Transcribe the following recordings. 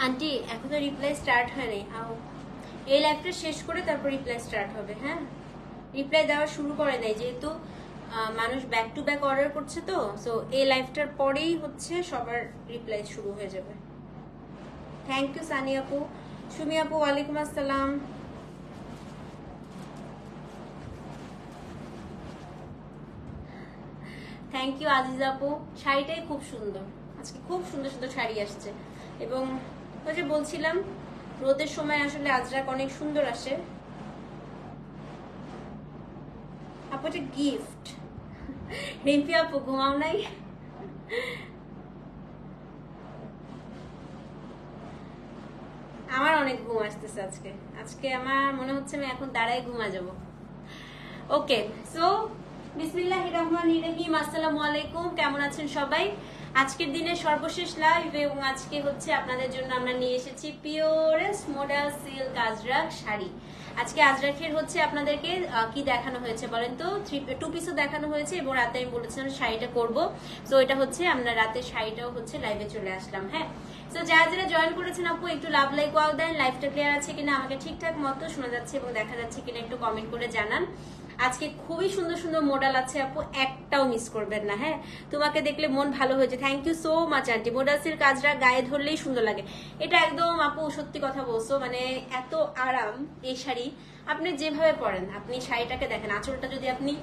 Aunty এখনো reply start হয়নি, আও এই লাইভটা শেষ করে তারপর রিপ্লাই স্টার্ট হবে। হ্যাঁ, রিপ্লাই দেওয়া শুরু করে নাই, যেহেতু মানুষ ব্যাক টু ব্যাক অর্ডার করছে, তো সো এই লাইভটার পরেই হচ্ছে সবার রিপ্লাই শুরু হয়ে যাবে। থ্যাংক ইউ সানি আপু। সুমি আপু ওয়ালাইকুম আসসালাম। থ্যাংক ইউ আজিজা আপু। শাড়িটাই খুব সুন্দর, আজকে খুব সুন্দর সুন্দর শাড়ি আসছে। এবং ওই যে বলছিলাম, রোদের সময় আসলে আজরাক অনেক সুন্দর আসে। আপু এটা গিফট। রিম্পি আপু ঘুমাও নাই? আমার অনেক ঘুম আসতেছে আজকে। আজকে আমার মনে হচ্ছে আমি এখন দাঁড়ায় ঘুমা যাব। ওকে, সো বিসমিল্লাহির রহমানির রহিম। আসসালামু আলাইকুম, কেমন আছেন সবাই? আজকের দিনের সর্বশেষ লাইভ, এবং আজকে হচ্ছে আপনাদের জন্য আমরা নিয়ে এসেছি purest model silk Ajrak sari. আজকে আজরাকের হচ্ছে আপনাদেরকে কি দেখানো হয়েছে বলেন তো? টু পিসও দেখানো হয়েছে, এবং রাতে আমি বলেছিলাম শাড়িটা করব। সো এটা হচ্ছে আমরা রাতের শাড়িটাও হচ্ছে লাইভে চলে আসলাম। হ্যাঁ, তো যারা যারা জয়েন করেছেন আপু একটু লাভ লাইক ওয়াও দেন। লাইভটা ক্লিয়ার আছে কিনা, আমাকে ঠিকঠাক মতো শোনা যাচ্ছে এবং দেখা যাচ্ছে কিনা একটু কমেন্ট করে জানান। আজকে খুবই সুন্দর সুন্দর মডেল আছে আপু, একটাও মিস করবেন না। হ্যাঁ, তোমাকে দেখলে মন ভালো হয়েছে। Thank you so much aunty. মডেলসের কাজরা গায়ে ধরলেই সুন্দর লাগে, এটা একদম আপু সত্যি কথা বলছো। মানে এত আরাম এই শাড়ি, আপনি যেভাবে পরেন, আপনি শাড়িটাকে দেখেন, আঁচলটা যদি আপনি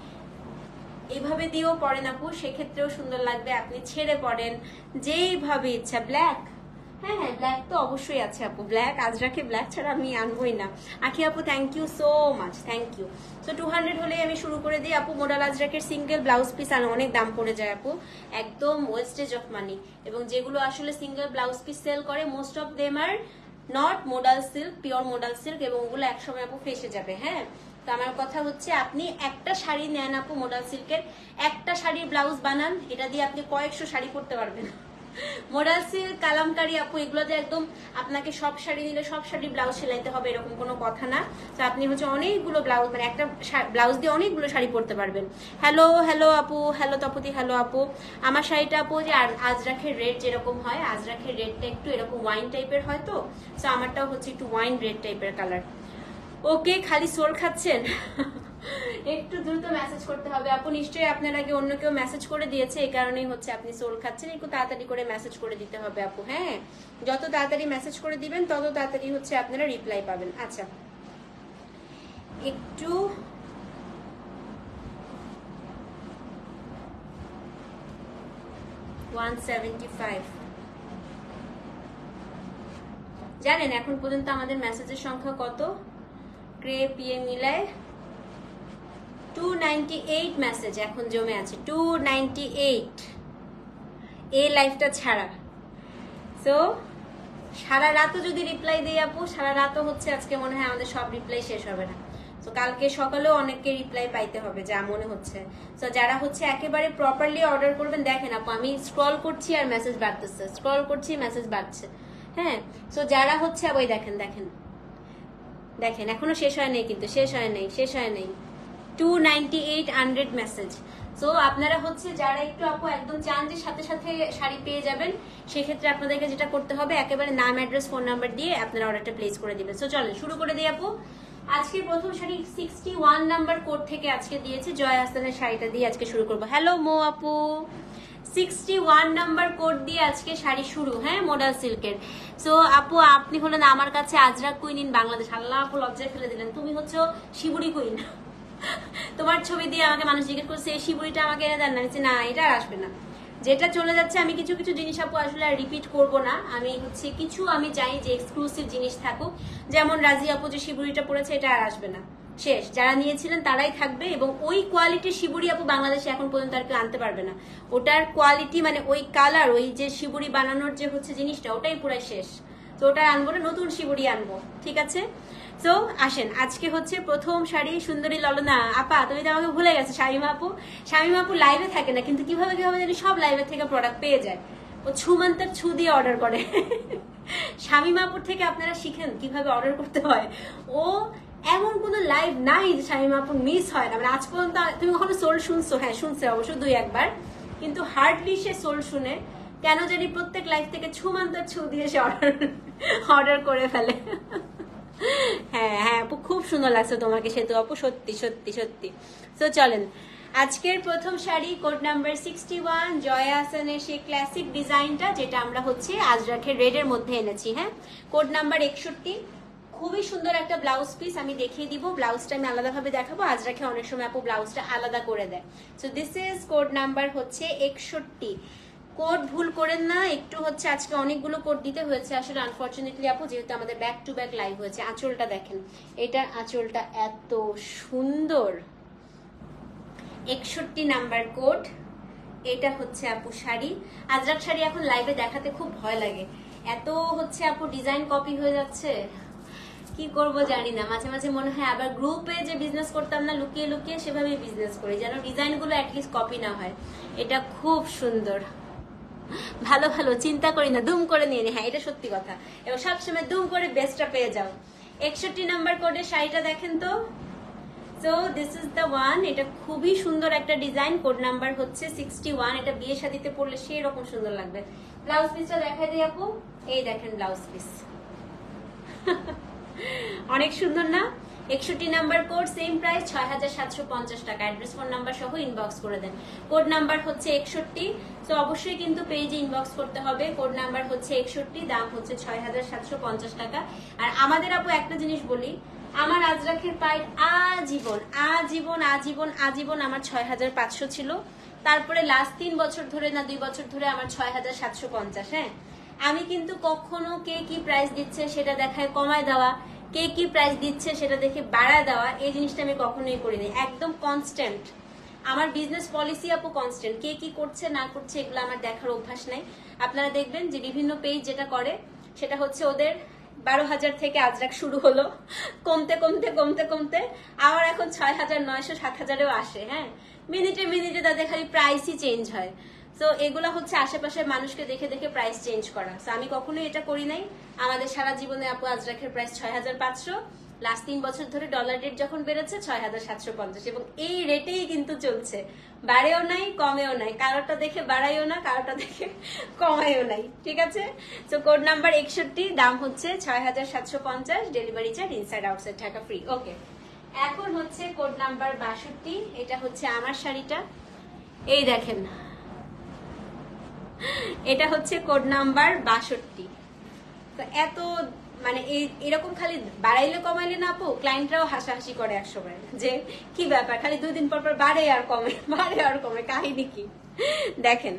এইভাবে দিয়েও পরেন আপু সেক্ষেত্রেও সুন্দর লাগবে। আপনি ছেড়ে পরেন যেইভাবে ইচ্ছা। ব্ল্যাক, হ্যাঁ হ্যাঁ ব্ল্যাক তো অবশ্যই আছে আপু। ব্ল্যাক আজরাকে ব্ল্যাক ছাড়া আমি আনবই না। আখি আপু thank you so much, thank you. So 200 হলেই আমি শুরু করে দিই আপু। মডেল আজরাকের সিঙ্গেল ব্লাউজ পিস আনা অনেক দাম পড়ে যায় আপু, একদম ওয়েস্টেজ অফ মানি। এবং যেগুলো আসলে সিঙ্গেল ব্লাউজ পিস সেল করে, most of them are not modal silk, pure modal silk, এবং ওগুলো একসময় আপু ফেসে যাবে। হ্যাঁ, তো আমার কথা হচ্ছে আপনি একটা শাড়ি নেন আপু মডাল সিল্কের, একটা শাড়ির ব্লাউজ বানান, এটা দিয়ে আপনি কয়েকশো শাড়ি করতে পারবেন। মডাল সিল্ক, কালামকারী আপু এগুলো যে একদম আপনাকে সব শাড়ি নিলে সব শাড়ি ব্লাউজ সেলাইতে হবে এরকম কোনো কথা না। তো আপনি হচ্ছে অনেকগুলো ব্লাউজ, মানে একটা ব্লাউজ দিয়ে অনেকগুলো শাড়ি পরতে পারবেন। হ্যালো হ্যালো আপু, হ্যালো তপতি, হ্যালো আপু। আমার শাড়িটা আপু যে আজরাকের রেড যেরকম হয়, আজরাকের রেডটা একটু এরকম ওয়াইন টাইপের হয়, তো সো আমারটাও হচ্ছে একটু ওয়াইন রেড টাইপের কালার। ওকে, খালি সোল খাচ্ছেন? একটু দ্রুত মেসেজ করতে হবে আপু। নিশ্চয়ই আপনার আগে অন্য কেউ মেসেজ করে দিয়েছে, এই কারণেই হচ্ছে আপনি সোল খাচ্ছেন। একটু তাড়াতাড়ি করে মেসেজ করে দিতে হবে আপু। হ্যাঁ, যত তাড়াতাড়ি মেসেজ করে দিবেন তত তাড়াতাড়ি হচ্ছে আপনারা রিপ্লাই পাবেন। আচ্ছা, একটু $175 জানেন এখন পর্যন্ত আমাদের মেসেজের সংখ্যা কত? ক্রে পিএ মিলায় 298 মেসেজ এখন জমে আছে, 298 এই লাইফটা ছাড়া। সো সারা রাতও যদি রিপ্লাই দেই আপু, সারা রাতও হচ্ছে আজকে মনে হয় আমাদের সব রিপ্লাই শেষ হবে না। তো কালকে সকালেও অনেককে রিপ্লাই পাইতে হবে যা মনে হচ্ছে। তো যারা হচ্ছে একেবারে প্রপারলি অর্ডার করবেন, দেখেন আপু আমি স্ক্রল করছি আর মেসেজ বাড়তেছে, স্ক্রল করছি মেসেজ বাড়ছে। হ্যাঁ, সো যারা হচ্ছে ওই দেখেন দেখেন দেখেন এখনো শেষ হয় নাই, কিন্তু শেষ হয় নাই, শেষ হয় নাই। 298 মেসেজ। সো আপনারা হচ্ছে যারা একটু আপু একদম চান যে সাথে সাথে শাড়ি পেয়ে যাবেন, সেক্ষেত্রে আপনাদেরকে যেটা করতে হবে, একেবারে নাম অ্যাড্রেস ফোন নাম্বার দিয়ে আপনারা অর্ডারটা প্লেস করে দিবেন। সো চলেন শুরু করে দিই আপু। আজকে প্রথম শাড়ি 61 নাম্বার কোড থেকে আজকে দিয়েছে, জয় হাসানের শাড়িটা দিয়ে আজকে শুরু করবো। হ্যালো মো আপু, 61 নাম্বার কোড দিয়ে আজকে শাড়ি শুরু। হ্যাঁ, মডাল সিল্কের। সো আপু আপনি হলেন আমার কাছে আজরাক কুইন ইন বাংলাদেশ। আল্লাহ আপু লজ্জায় ফেলে দিলেন, তুমি হচ্ছে শিবুরি কুইন। তোমার ছবি দিয়ে আমাকে মানুষ জিজ্ঞেস করছে এই শিবুরিটা আমাকে এনে দেন না, না এটা আর আসবে না, যেটা চলে যাচ্ছে। আমি কিছু কিছু জিনিস আপু আসলে আর রিপিট করবো না। আমি হচ্ছে কিছু আমি চাই যে এক্সক্লুসিভ জিনিস থাকুক, যেমন রাজি আপু যে শিবুরিটা পড়েছে এটা আর আসবে না, শেষ। যারা নিয়েছিলেন তারাই থাকবে, এবং ওই কোয়ালিটির শিবুরি আপু বাংলাদেশে এখন পর্যন্ত আর কেউ আনতে পারবে না। ওটার কোয়ালিটি মানে ওই কালার, ওই যে শিবুরি বানানোর যে হচ্ছে জিনিসটা, ওটাই পুরাই শেষ। তো ওটা আনবো না, নতুন শিবুরি আনবো, ঠিক আছে? সো আসেন, আজকে হচ্ছে প্রথম শাড়ি সুন্দরী ললনা আপা। তুমি তো আমাকে ভুলে গেছো। শামিমা আপু, শামিমা আপু লাইভে থাকে না, কিন্তু কিভাবে কিভাবে জানি সব লাইভের থেকে প্রোডাক্ট পেয়ে যায়। ও ছুমান্তার ছু দিয়ে অর্ডার করে। শামিমা আপুর থেকে আপনারা শিখেন কিভাবে অর্ডার করতে হয়। ও এমন কোনো লাইভ নাই যে শামিমা আপুর মিস হয় না। মানে আজ পর্যন্ত তুমি কখনো সোল শুনছো? হ্যাঁ শুনছে অবশ্য দুই একবার, কিন্তু হার্ডলি সে সোল শুনে। কেন জানি প্রত্যেক লাইফ থেকে ছুমান্তর ছু দিয়ে সে অর্ডার করে ফেলে। হ্যাঁ হ্যাঁ আপু খুব সুন্দর লাগছে তোমাকে সেতু আপু, সত্যি সত্যি সত্যি। তো চলেন আজকের প্রথম শাড়ি কোড নাম্বার 61 জয়া আহসানের সেই ক্লাসিক ডিজাইনটা, যেটা আমরা হচ্ছে আজরাখের রেডের মধ্যে এনেছি। হ্যাঁ, কোড নাম্বার 61, খুবই সুন্দর একটা ব্লাউজ পিস। আমি দেখিয়ে দিব, ব্লাউজটা আমি আলাদাভাবে দেখাবো, আজরাখে অনেক সময় আপু ব্লাউজটা আলাদা করে দেয়। So this is code number হচ্ছে 61। কোড ভুল করেন না, একটু হচ্ছে আজকে অনেকগুলো কোড দিতে হয়েছে আসলে আনফরচুনেটলি আপু, যেহেতু আমাদের ব্যাক টু ব্যাক লাইভ হয়েছে। আঁচলটা দেখেন, এটার আঁচলটা এত সুন্দর। 61 নাম্বার কোড, এটা হচ্ছে আপু শাড়ি। আজরাক শাড়ি এখন লাইভে দেখাতে খুব ভয় লাগে, এত হচ্ছে আপু ডিজাইন কপি হয়ে যাচ্ছে, কি করব জানি না। মাঝে মাঝে মনে হয় আবার গ্রুপে যে বিজনেস করতাম না লুকিয়ে লুকিয়ে, সেভাবেই বিজনেস করি যেন ডিজাইনগুলো অ্যাটলিস্ট কপি না হয়। এটা খুব সুন্দর, ভালো ভালো চিন্তা করি না, দুম করে নিয়ে নি। হ্যাঁ এটা সত্যি কথা, এবং সবসময় দুম করে বেস্টটা পেয়ে যাও। 61 নাম্বার কোডের শাড়িটা দেখেন তো। So this is the one. এটা খুবই সুন্দর একটা ডিজাইন, কোড নাম্বার হচ্ছে 61। এটা বিয়ে শাদিতে পরলে সেই রকম সুন্দর লাগবে। ব্লাউজ পিসটা দেখাই দিই আপু, এই দেখেন ব্লাউজ পিস, অনেক সুন্দর না? 61 নাম্বার কোড, সেম প্রাইস 6750 টাকা। অ্যাড্রেস ফোন নাম্বার সহ ইনবক্স করে দেন। কোড নাম্বার হচ্ছে 61, তো অবশ্যই কিন্তু পেজে ইনবক্স করতে হবে। কোড নাম্বার হচ্ছে 61, দাম হচ্ছে 6750 টাকা। আর আমাদের আপু একটা জিনিস বলি, আমার আজরাখের পাইট আজীবন আজীবন আজীবন আজীবন আমার 6500 ছিল। তারপরে লাস্ট 3 বছর ধরে না 2 বছর ধরে আমার 6750। হ্যাঁ, আমি কিন্তু কখনো কে কি প্রাইস দিচ্ছে সেটা দেখায় কমায় দেওয়া, কে কি প্রাইস দিচ্ছে সেটা দেখে বাড়া দেওয়া, এই জিনিসটা আমি কখনোই করিনি। একদম কনস্ট্যান্ট আমার বিজনেস পলিসি আপু, কনস্ট্যান্ট। কে কি করছে না করছে এগুলো আমার দেখার অভ্যাস নাই। আপনারা দেখবেন যে বিভিন্ন পেজ যেটা করে সেটা হচ্ছে ওদের 12,000 থেকে আজরাক শুরু হলো, কমতে কমতে কমতে কমতে আবার এখন 6,900 7,000-এও আসে। হ্যাঁ, মিনিটে মিনিটে তাদের খালি প্রাইসই চেঞ্জ হয়। তো এগুলো হচ্ছে আশেপাশের মানুষকে দেখে দেখে প্রাইস চেঞ্জ করা। তো আমি কখনোই এটা করি নাই। আমাদের সারা জীবনে আপু আজরাখের প্রাইস 6500, লাস্ট 3 বছর ধরে ডলার রেট যখন বেড়েছে 6750, এবং এই রেটেই কিন্তু চলছে, বাড়েও নাই কমেও নাই, কারোটা দেখে বাড়াইও না কারোটা দেখে কমাইও নাই। ঠিক আছে, তো কোড নাম্বার 61, দাম হচ্ছে 6750, delivery charge inside outside Dhaka free. Okay, এখন হচ্ছে কোড নাম্বার 62। এটা হচ্ছে আমার শাড়িটা, এই দেখেন, এটা হচ্ছে কোড নাম্বার 62। তো এত মানে এরকম খালি বাড়াইলে কমাইলে না আপু, ক্লায়েন্টরাও হাসাহাসি করে একসময় যে কি ব্যাপার, খালি 2 দিন পর পর বাড়ে আর কমে, বাড়ে আর কমে, কাহিনী কি। দেখেন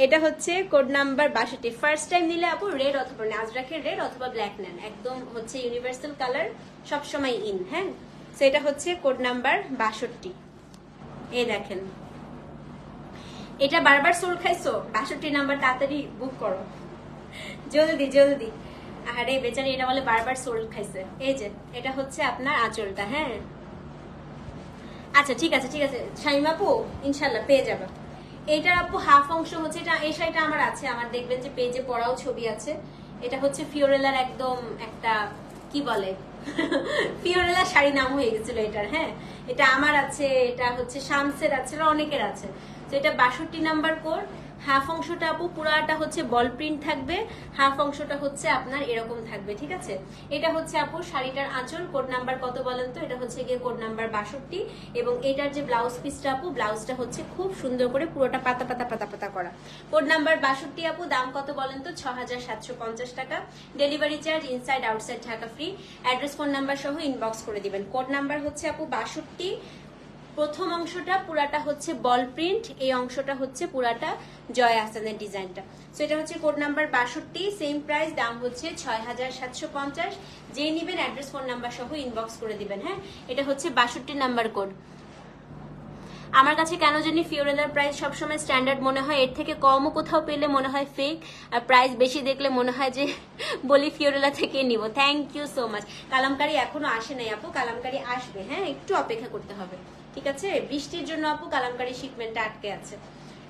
এটা হচ্ছে কোড নাম্বার 62। ফার্স্ট টাইম নিলে আপু রেড অথবা আজরাখের রেড অথবা ব্ল্যাক নেন, একদম হচ্ছে ইউনিভার্সাল কালার, সবসময় ইন। হ্যাঁ, তো এটা হচ্ছে কোড নাম্বার 62। এই দেখেন, এটা বারবার সোল খাইছো, 62 নাম্বার তাড়াতাড়ি বুক করো, জলদি জলদি। আরে বেচারি এটা বলে বারবার সোল খাইছে। এই যে এটা হচ্ছে আপনার আঁচলটা। হ্যাঁ, আচ্ছা ঠিক আছে ঠিক আছে শামিমা আপু, ইনশাল্লাহ পেয়ে যাবে। এইটার আপু হাফ অংশ হচ্ছে, এটা এই শাড়িটা আমার আছে, আমার দেখবেন যে পেজে পড়াও ছবি আছে। এটা হচ্ছে ফিওরেলার একদম একটা কি বলে ফিওরেলা শাড়ি নাম হয়ে গেছিল এটার। হ্যাঁ, এটা আমার আছে, এটা হচ্ছে শামসের আছে, অনেকের আছে। তো এটা 62 নাম্বার কোড। হাফ অংশটা আপু পুরাটা হচ্ছে বল প্রিন্ট থাকবে, হাফ অংশটা হচ্ছে আপনার এরকম থাকবে। ঠিক আছে, এটা হচ্ছে আপু শাড়িটার আঁচল। কোড নাম্বার কত বলেন তো? এটা হচ্ছে গিয়ে কোড নাম্বার 62। এবং এটার যে ব্লাউজ পিসটা আপু, ব্লাউজটা হচ্ছে খুব সুন্দর করে পুরোটা পাতা পাতা পাতা পাতা করা। কোড নাম্বার 62 আপু, দাম কত বলেন তো? 6750 টাকা। Delivery charge inside outside Dhaka free. Address phone number সহ ইনবক্স করে দিবেন। কোড নাম্বার হচ্ছে আপু 62। প্রথম অংশটা পুরাটা হচ্ছে বল প্রিন্ট, এই অংশটা হচ্ছে পুরাটা জয়া আহসানের ডিজাইনটা। সো এটা হচ্ছে কোড নাম্বার 62, সেম প্রাইস, দাম হচ্ছে 6750। যে নিবেন অ্যাড্রেস ফোন নাম্বার সহ ইনবক্স করে দিবেন। হ্যাঁ, এটা হচ্ছে 62 নাম্বার কোড। আমার কাছে কেন জানি ফিওরেলার প্রাইস সবসময় স্ট্যান্ডার্ড মনে হয়, এর থেকে কমও কোথাও পেলে মনে হয় ফেক, আর প্রাইস বেশি দেখলে মনে হয় যে বলি ফিওরেলা থেকে নিব। Thank you so much. Kalamkari এখনো আসে নাই আপু, কালামকারি আসবে। হ্যাঁ, একটু অপেক্ষা করতে হবে। ঠিক আছে, বৃষ্টির জন্য আপু কালামকারি শিপমেন্টটা আটকে আছে।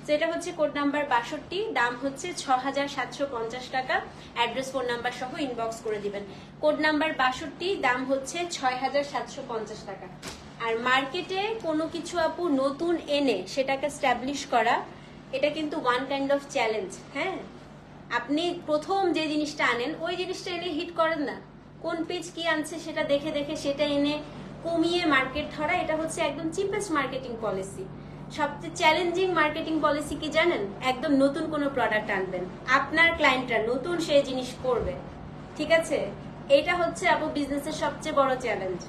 তো এটা হচ্ছে কোড নাম্বার 62, দাম হচ্ছে 6750 টাকা। অ্যাড্রেস ফোন নাম্বার সহ ইনবক্স করে দিবেন। কোড নাম্বার 62, দাম হচ্ছে 6750 টাকা। আর মার্কেটে কোনো কিছু আপু নতুন এনে সেটাকে স্ট্যাবলিশ করা, এটা কিন্তু ওয়ান কাইন্ড অফ চ্যালেঞ্জ। হ্যাঁ, আপনি প্রথম যে জিনিসটা আনেন ওই জিনিসটা এনে হিট করেন না, কোন পেজ কি আনছে সেটা দেখে দেখে সেটা এনে কমিয়ে মার্কেট ধরা, এটা হচ্ছে একদম চিপেস্ট মার্কেটিং পলিসি। সবচেয়ে চ্যালেঞ্জিং মার্কেটিং পলিসি কি জানেন? একদম নতুন কোনো প্রোডাক্ট আনবেন, আপনার ক্লায়েন্টরা নতুন সেই জিনিস করবে, ঠিক আছে? এইটা হচ্ছে আপু বিজনেসের সবচেয়ে বড় চ্যালেঞ্জ,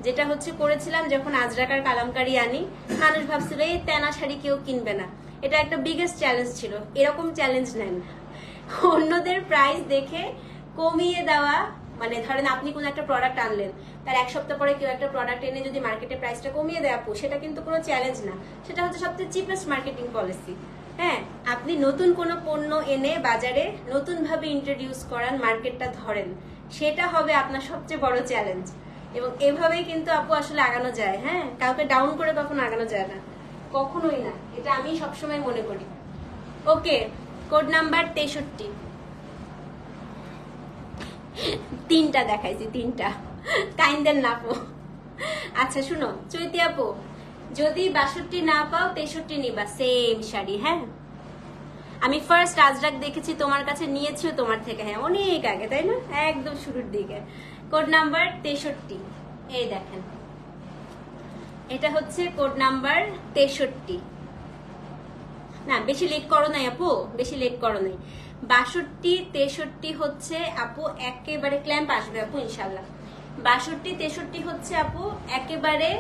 যেটা হচ্ছে করেছিলাম যখন আজরাকার কালামকারি আনি, মানুষ ভাবছিল এই তেনা শাড়ি কেউ কিনবে না, এটা একটা বিগেস্ট চ্যালেঞ্জ ছিল। এরকম চ্যালেঞ্জ নেন, অন্যদের প্রাইস দেখে কমিয়ে দেওয়া, মানে ধরেন আপনি কোন একটা প্রোডাক্ট আনলেন, তার এক সপ্তাহ পরে কেউ একটা প্রোডাক্ট এনে যদি মার্কেটে প্রাইসটা কমিয়ে দেয় আপু, সেটা কিন্তু কোনো চ্যালেঞ্জ না, সেটা হচ্ছে সবচেয়ে চিপেস্ট মার্কেটিং পলিসি। হ্যাঁ, আপনি নতুন কোনো পণ্য এনে বাজারে নতুন ভাবে ইন্ট্রোডিউস করান, মার্কেটটা ধরেন, সেটা হবে আপনার সবচেয়ে বড় চ্যালেঞ্জ। এবং এভাবেই কিন্তু আপু আসলে আগানো যায়। হ্যাঁ, কাউকে ডাউন করে কখনো আগানো যায় না, কখনোই না, এটা আমি সবসময় মনে করি। ওকে, কোড নাম্বার 63, তিনটা দেখাইছি, তিনটা কাইন্ডেন না আপু। আচ্ছা শুনো চৈতি আপু, যদি 62 না পাও 63 নিবা, সেম শাড়ি। হ্যাঁ, আমি ফার্স্ট আজরাক দেখেছি তোমার কাছে, নিয়েছিও তোমার থেকে, হ্যাঁ অনেক আগে, তাই না, একদম শুরুর দিকে। কোড নাম্বার 63, এই দেখেন, এটা হচ্ছে কোড নাম্বার 63। না বেশি লেট করো নাই আপু, বেশি লেট করো নাই। 62 63 হচ্ছে আপু একেবারে ক্ল্যাম্প আসবে আপু ইনশাল্লাহ। 62 63 হচ্ছে আপু একেবারে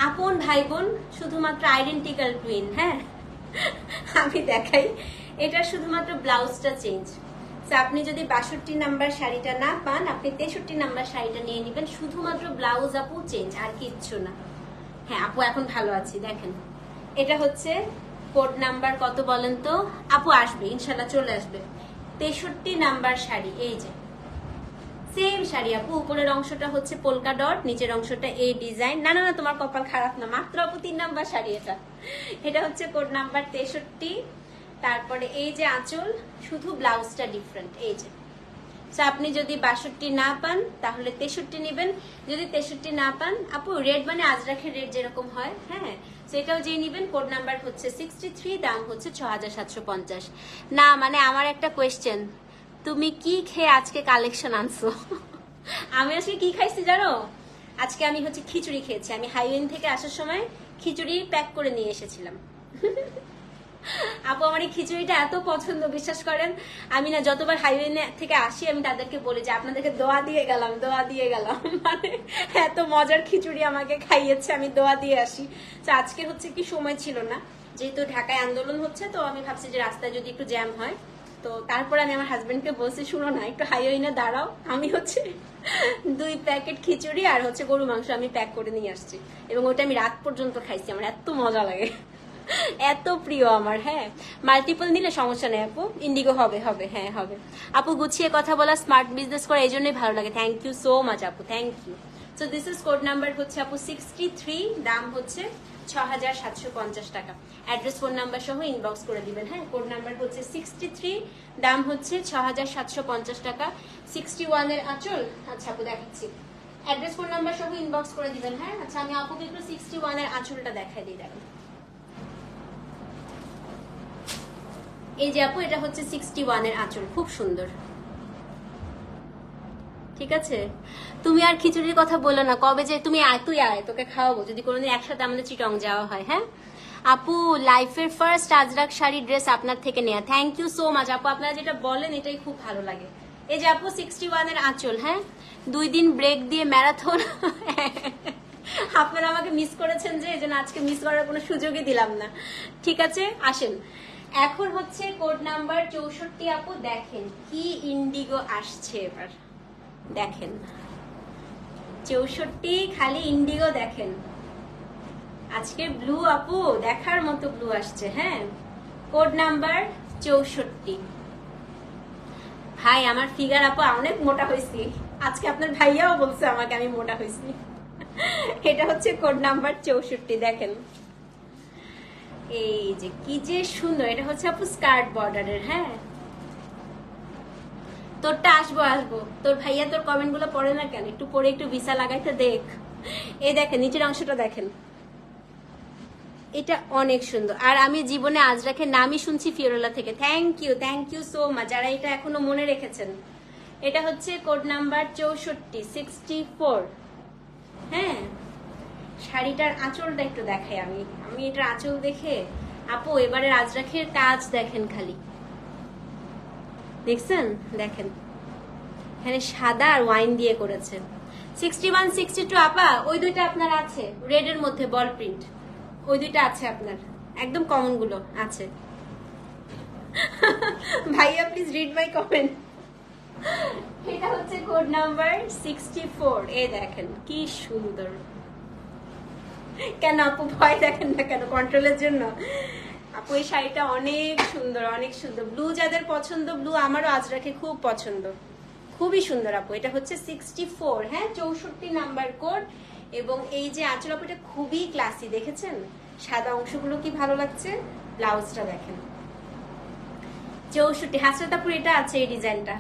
আপন ভাই বোন, শুধুমাত্র আইডেন্টিক্যাল টুইন। হ্যাঁ, আমি দেখাই, এটা শুধুমাত্র ব্লাউজটা চেঞ্জ। আপনি যদি 62 নাম্বার শাড়িটা না পান, আপনি 63 নাম্বার শাড়িটা নিয়ে নেবেন, শুধুমাত্র ব্লাউজ আপু চেঞ্জ, আর কিচ্ছু না। হ্যাঁ আপু এখন ভালো আছি। দেখেন এটা হচ্ছে কোড নাম্বার কত বলেন তো আপু? আসবে ইনশাল্লাহ, চলে আসবে 63 নাম্বার শাড়ি। এই যে সেম শাড়ি আপু, উপরের অংশটা হচ্ছে পোলকা ডট, নিচের অংশটা এই ডিজাইন। না না না, তোমার কপাল খারাপ না, মাত্র আপু 3 নাম্বার শাড়ি এটা। এটা হচ্ছে কোড নাম্বার 63। তারপরে এই যে আঁচল, শুধু ব্লাউজটা ডিফারেন্ট। এই যে আপনি যদি 62 না পান তাহলে 63 নেবেন, যদি 63 না পান আপু রেড মানে আজরাখের রেড যেরকম হয়, হ্যাঁ সেটাও যে নিবেন। কোড নাম্বার হচ্ছে 63, দাম হচ্ছে 6750। না মানে আমার একটা কোয়েশ্চেন, তুমি কি খেয়ে আজকে কালেকশন আনছো? আমি আসলে কি খাইছি জানো? আজকে আমি হচ্ছে খিচুড়ি খেয়েছি। আমি হাইওয়ে থেকে আসার সময় খিচুড়ি প্যাক করে নিয়ে এসেছিলাম। আপু আমার এই খিচুড়িটা এত পছন্দ, বিশ্বাস করেন আমি না যতবার হাইওয়ে থেকে আসি আমি তাদেরকে বলি যে আপনাদেরকে দোয়া দিয়ে গেলাম, দোয়া দিয়ে গেলাম। মানে এত মজার খিচুড়ি আমাকে খাইয়েছে, আমি দোয়া দিয়ে আসি। তো আজকে হচ্ছে কি সময় ছিল না, যেহেতু ঢাকায় আন্দোলন হচ্ছে, তো আমি ভাবছি যে রাস্তায় যদি একটু জ্যাম হয়, তো তারপরে আমি আমার হাজবেন্ডকে বলছি শুনো না একটু হাইওয়ে দাঁড়াও, আমি হচ্ছে 2 প্যাকেট খিচুড়ি আর হচ্ছে গরু মাংস আমি প্যাক করে নিয়ে আসছি, এবং ওটা আমি রাত পর্যন্ত খাইছি। আমার এত মজা লাগে, এত প্রিয় আমার। হ্যাঁ, মাল্টিপল নিলে সমস্যা নেই আপু, ইন্ডিগো হবে হবে, হ্যাঁ হবে আপু। গুছিয়ে কথা বলা, স্মার্ট বিজনেস করা, এই জন্যই ভালো লাগে। থ্যাংক ইউ সো মাচ আপু, thank you. So this is code number হচ্ছে আপু 63, দাম হচ্ছে 6750 টাকা। অ্যাড্রেস ফোন নাম্বার সহ ইনবক্স করে দিবেন। হ্যাঁ, কোড নাম্বার হচ্ছে 63, দাম হচ্ছে 6750 টাকা। 61 এর আঁচল, আচ্ছা আপু দেখাচ্ছি, অ্যাড্রেস ফোন নাম্বার সহ ইনবক্স করে দিবেন। হ্যাঁ আচ্ছা, আমি আপুকে একটু 61 এর আঁচলটা দেখাই দিই। দেখেন এই যে আপু, এটা হচ্ছে 61 এর আঁচল, খুব সুন্দর। ঠিক আছে, তুমি আর খিচুড়ির কথা বলো না, কবে যে তুমি আয়, তুই আয়, তোকে খাওয়াবো যদি কোনোদিন একসাথে আমাদের চিটং যাওয়া হয়। হ্যাঁ আপু, লাইফের ফার্স্ট আজরাক শাড়ি ড্রেস আপনার থেকে নেয়া। থ্যাংক ইউ সো মাচ আপু, আপনারা যেটা বলেন এটাই খুব ভালো লাগে। এই যে আপু 61 এর আঁচল। হ্যাঁ, 2 দিন ব্রেক দিয়ে ম্যারাথন। আপনারা আমাকে মিস করেছেন যে, এই জন্য আজকে মিস করার কোনো সুযোগই দিলাম না। ঠিক আছে আসেন, এখন হচ্ছে কোড নাম্বার 64 আপু। দেখেন কি ইন্ডিগো আসছে এবার, দেখেন 64, খালি ইন্ডিগো দেখেন। আজকে ব্লু আপু দেখার মতো ব্লু আসছে। হ্যাঁ, কোড নাম্বার 64। ভাই আমার ফিগার আপু অনেক মোটা হয়েছি আজকে, আপনার ভাইয়াও বলছে আমাকে আমি মোটা হয়েছি। এটা হচ্ছে কোড নাম্বার 64, দেখেন এই যে কি যে সুন্দর। এটা হচ্ছে আপু স্কার্ট বর্ডারের। হ্যাঁ, তোরটা আসবো আসবো, তোর ভাইয়া তোর কমেন্ট গুলো পড়ে না কেন? একটু পরে একটু ভিসা লাগাইতে দেখ। এই দেখেন নিচের অংশটা দেখেন, এটা অনেক সুন্দর। আর আমি জীবনে আজরাখের নামই শুনছি ফিওরোলা থেকে। থ্যাংক ইউ সো মাচ যারা এটা এখনো মনে রেখেছেন। এটা হচ্ছে কোড নাম্বার 64 64। হ্যাঁ, শাড়িটার আঁচলটা একটু দেখাই আমি এটার আঁচল দেখে আপু এবারে আজরাখের কাজ দেখেন, খালি দেখছেন, দেখেন এখানে সাদা আর ওয়াইন দিয়ে করেছে। 61 62 আপা ওই দুইটা আপনার আছে রেড এর মধ্যে বল প্রিন্ট, ওই দুইটা আছে আপনার, একদম কমন গুলো আছে। ভাইয়া প্লিজ রিড মাই কমেন্ট। এটা হচ্ছে কোড নাম্বার 64। এই দেখেন কি সুন্দর। কেন আপু ভয় দেখেন না কেন? কন্ট্রোলের জন্য। আপু এই শাড়িটা অনেক সুন্দর, অনেক সুন্দর। ব্লু যাদের পছন্দ, ব্লু আমারও আজরাকে খুব পছন্দ, খুবই সুন্দর আপু। এটা হচ্ছে 64, হ্যাঁ 64 নাম্বার কোড। এবং এই যে আঁচল আপু এটা খুবই ক্লাসি, দেখেছেন সাদা অংশগুলো কি ভালো লাগছে। ব্লাউজটা দেখেন 64। হাসরাতাপুর এটা আছে এই ডিজাইনটা।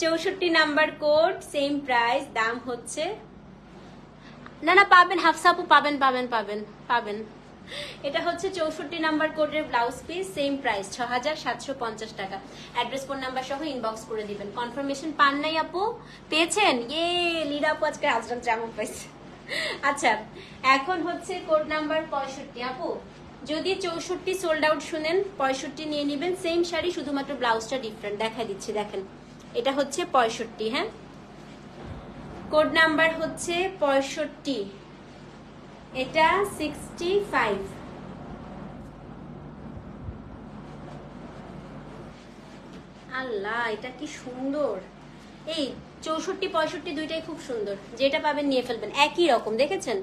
64 নাম্বার কোড, সেম প্রাইস, দাম হচ্ছে না পাবেন হাফসা আপু, পাবেন পাবেন পাবেন পাবেন। এটা হচ্ছে 64 নাম্বার কোডের ব্লাউজ পিস, সেম প্রাইস 6750 টাকা। অ্যাড্রেস ফোন নাম্বার সহ ইনবক্স করে দিবেন। কনফার্মেশন পান নাই আপু? পেয়েছেন? লীরা আপু আজকে আজরাক জামা পাইছে। আচ্ছা এখন হচ্ছে কোড নাম্বার 65 আপু। যদি 64 সোল্ড আউট শুনেন 65 নিয়ে নেবেন। সেম শাড়ি, শুধুমাত্র ব্লাউজটা ডিফারেন্ট। দেখা দিচ্ছি দেখেন, এটা হচ্ছে 65, হ্যাঁ কোড নাম্বার হচ্ছে 65। এটা 65। আল্লাহ এটা কি সুন্দর। এই 64 65 দুইটাই খুব সুন্দর, যেটা পাবেন নিয়ে ফেলবেন। একই রকম দেখেছেন,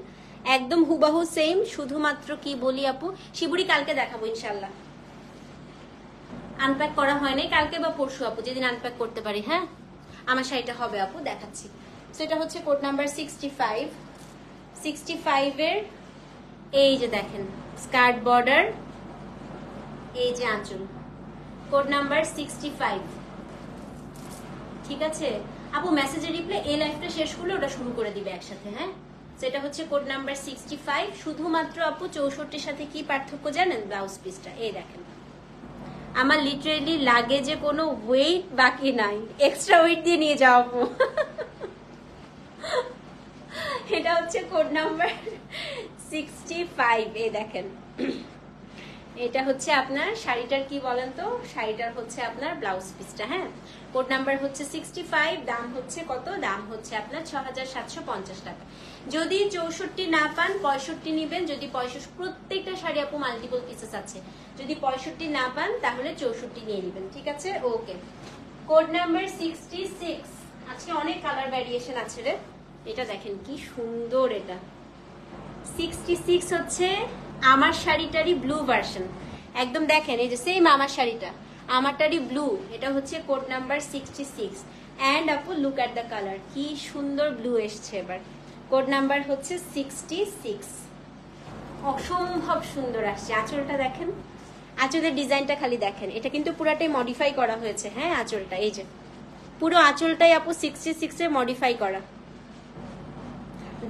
একদম হুবাহু সেম। শুধুমাত্র কি বলি আপু, শিবুরি কালকে দেখাবো ইনশাল্লাহ। আনপ্যাক করা হয় নাই, কালকে বা পরশু আপু, যেদিন আনপ্যাক করতে পারি। হ্যাঁ আমার শাড়িটা হবে আপু, দেখাচ্ছি। সেটা হচ্ছে কোড নাম্বার 65। 65 এর এই যে দেখেন স্কার্ট বর্ডার, এই যে আঁচল, কোড নাম্বার 65। ঠিক আছে আপু, মেসেজে রিপ্লাই এই লাইফটা শেষ করলে ওটা শুরু করে দিবে একসাথে। হ্যাঁ সেটা হচ্ছে কোড নাম্বার 65। শুধুমাত্র আপু 64-এর সাথে কি পার্থক্য জানেন? ব্লাউজ পিসটা এই দেখেন। আমার লিটারেলি লাগে যে কোনো ওয়েট বাকি নাই, এক্সট্রা ওয়েট দিয়ে নিয়ে যাও আপু। এটা হচ্ছে কোড নাম্বার 65। এই দেখেন, এটা হচ্ছে আপনার শাড়িটার কি বলেন তো, শাড়িটার হচ্ছে আপনার ব্লাউজ পিসটা। হ্যাঁ কোড নাম্বার হচ্ছে 65, দাম হচ্ছে কত? দাম হচ্ছে আপনার 6750 টাকা। যদি 64 না পান 65 নিবেন। যদি 65, প্রত্যেকটা শাড়ি আপু মাল্টিপল পিসেস আছে। যদি 65 না পান তাহলে 64 নিয়ে নিবেন। ঠিক আছে ওকে। Code number 66। আজকে অনেক কালার ভ্যারিয়েশন আছে রে। এটা দেখেন কি সুন্দর। এটা 66 হচ্ছে আমার শাড়িটারই ব্লু ভার্সন। একদম দেখেন এই যে সেম আমার শাড়িটা, আমারটারই ব্লু। এটা হচ্ছে কোড নাম্বার 66। এন্ড আপু লুক এট দ্য কালার, কি সুন্দর ব্লু এসছে এবার। কোড নাম্বার হচ্ছে 66, অসম্ভব সুন্দর আসছে। আঁচলটা দেখেন, আঁচলের ডিজাইনটা খালি দেখেন। এটা কিন্তু পুরাটাই মডিফাই করা হয়েছে। হ্যাঁ আঁচলটা এই যে পুরো আঁচলটাই আপু 66 এ মডিফাই করা।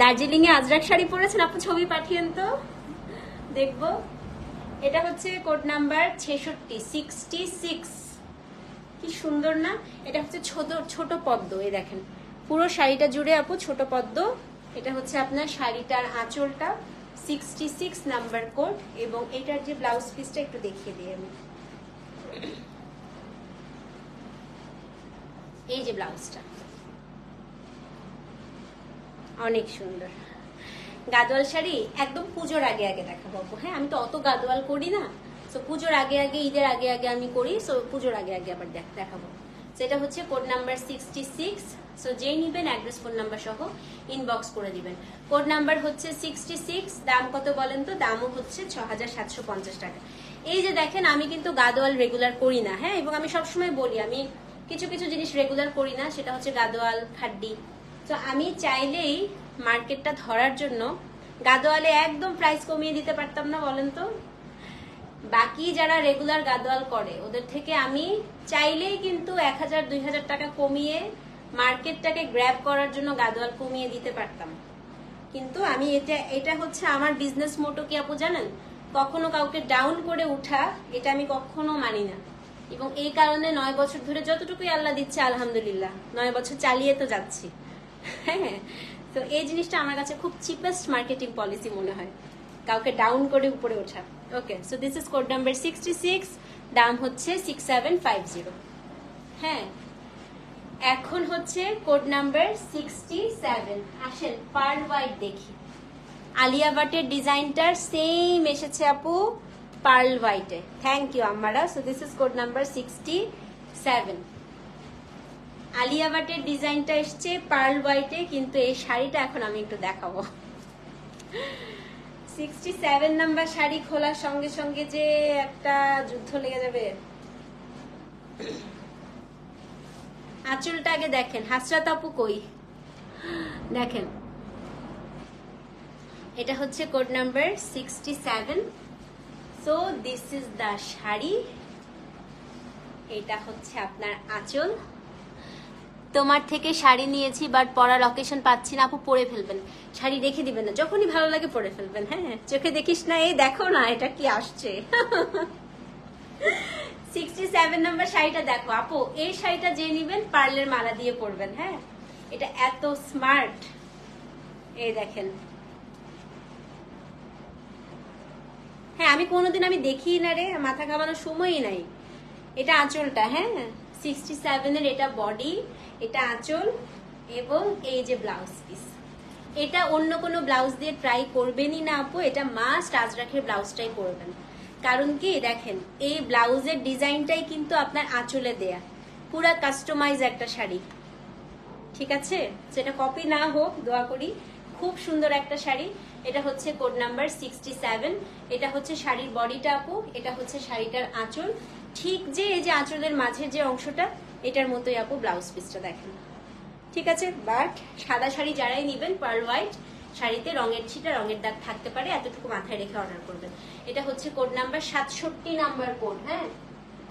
দার্জিলিং এ আজরাক শাড়ি পরেছেন আপু? ছবি পাঠিয়েন তো দেখবো। এটা হচ্ছে কোড নাম্বার 66 66। কি সুন্দর না? এটা হচ্ছে ছোট ছোট পদ্ম। এই দেখেন পুরো শাড়িটা জুড়ে আপু ছোট পদ্ম। এটা হচ্ছে আপনার শাড়িটার আঁচলটা 66 নাম্বার কোড। এবং এটার যে ব্লাউজ পিসটা একটু দেখিয়ে দিই আমি। এই যে ব্লাউজটা অনেক সুন্দর। গাদোয়াল শাড়ি একদম পুজোর আগে আগে দেখাবো। হ্যাঁ আমি তো অত গাদোয়াল করি না, সো পুজোর আগে আগে, ঈদের আগে আগে আমি করি। সো পুজোর আগে আগে আবার দেখাবো। সেটা হচ্ছে কোড নাম্বার 66। সো যেই নিবেন অ্যাড্রেস ফোন নাম্বার সহ ইনবক্স করে দিবেন। কোড নাম্বার হচ্ছে 66। দাম কত বলেন তো? দামও হচ্ছে 6750 টাকা। এই যে দেখেন আমি কিন্তু গাদোয়াল রেগুলার করি না। হ্যাঁ এবং আমি সবসময় বলি আমি কিছু কিছু জিনিস রেগুলার করি না, সেটা হচ্ছে গাদোয়াল, খাড্ডি। তো আমি চাইলেই মার্কেটটা ধরার জন্য গাদোয়ালে একদম প্রাইস কমিয়ে দিতে পারতাম না বলেন তো? বাকি যারা রেগুলার গাদোয়াল করে ওদের থেকে আমি চাইলেই কিন্তু 1000-2000 টাকা কমিয়ে মার্কেটটাকে গ্র্যাব করার জন্য গাদোয়াল কমিয়ে দিতে পারতাম। কিন্তু আমি এটা হচ্ছে আমার বিজনেস মোটো কি আপু জানেন, কখনো কাউকে ডাউন করে উঠা, এটা আমি কখনো মানি না। এবং এই কারণে 9 বছর ধরে যতটুকুই আল্লাহ দিচ্ছে আলহামদুলিল্লাহ 9 বছর চালিয়ে তো যাচ্ছি। হ্যাঁ, তো এই জিনিসটা আমার কাছে খুব চিপেস্ট মার্কেটিং পলিসি মনে হয়, কাউকে ডাউন করে উপরে ওঠা। Okay, so this is code number 66, দাম হচ্ছে 6750। হ্যাঁ, এখন হচ্ছে কোড নাম্বার 67। আসেন পার্ল হোয়াইট দেখি। আলিয়া ভাটের ডিজাইনটার সেম এসেছে আপু পার্ল হোয়াইটে। থ্যাংক ইউ আমারা। So this is code number 67। Alia ভাটের ডিজাইনটা এসছে পার্ল হোয়াইটে, কিন্তু এই শাড়িটা এখন আমি একটু দেখাবো। 67 নাম্বার শাড়ি খোলার সঙ্গে সঙ্গে যে একটা যুদ্ধ লেগে যাবে। আঁচলটা আগে দেখেন, হাসরাত আপু কই দেখেন, এটা হচ্ছে code number 67। So this is the sari, এটা হচ্ছে আপনার আঁচল। তোমার থেকে শাড়ি নিয়েছি বাট পরার অকেশন পাচ্ছি না আপু, পরে ফেলবেন, শাড়ি রেখে দিবেন না, যখনই ভালো লাগে পরে ফেলবেন। হ্যাঁ, চোখে দেখিস না, এই দেখো না এটা কি আসছে। 67 নাম্বার শাড়িটা দেখো আপু, এই শাড়িটা যে নিবেন পার্লের মালা দিয়ে পরবেন। হ্যাঁ, এটা এত স্মার্ট, এই দেখেন। হ্যাঁ, আমি কোনোদিন আমি দেখি না রে, মাথা ঘামানোর সময়ই নাই। এটা আঁচলটা, হ্যাঁ 67 এর এটা বডি, এটা আঁচল, এবং এই যে ব্লাউজ পিস। এটা অন্য কোনো ব্লাউজ দিয়ে ট্রাই করবেনই না আপু, এটা মাস্ট আজরাখের ব্লাউজটাই করবেন। কারণ কি দেখেন, এই ব্লাউজের ডিজাইনটাই কিন্তু আপনার আঁচলে দেয়া, পুরা কাস্টমাইজ একটা শাড়ি। ঠিক আছে, সেটা কপি না হোক দোয়া করি, খুব সুন্দর একটা শাড়ি। এটা হচ্ছে কোড নাম্বার 67। এটা হচ্ছে শাড়ির বডিটা আপু, এটা হচ্ছে শাড়িটার আঁচল। ঠিক যে এই যে আঁচলের মাঝের যে অংশটা, এটার মতোই আপু ব্লাউজ পিসটা দেখেন। ঠিক আছে, বাট সাদা শাড়ি যারাই নিবেন পার্ল হোয়াইট শাড়িতে রঙের ছিটা রঙের দাগ থাকতে পারে, এতটুকু মাথায় রেখে অর্ডার করবেন। এটা হচ্ছে কোড নাম্বার 67 নাম্বার কোড। হ্যাঁ,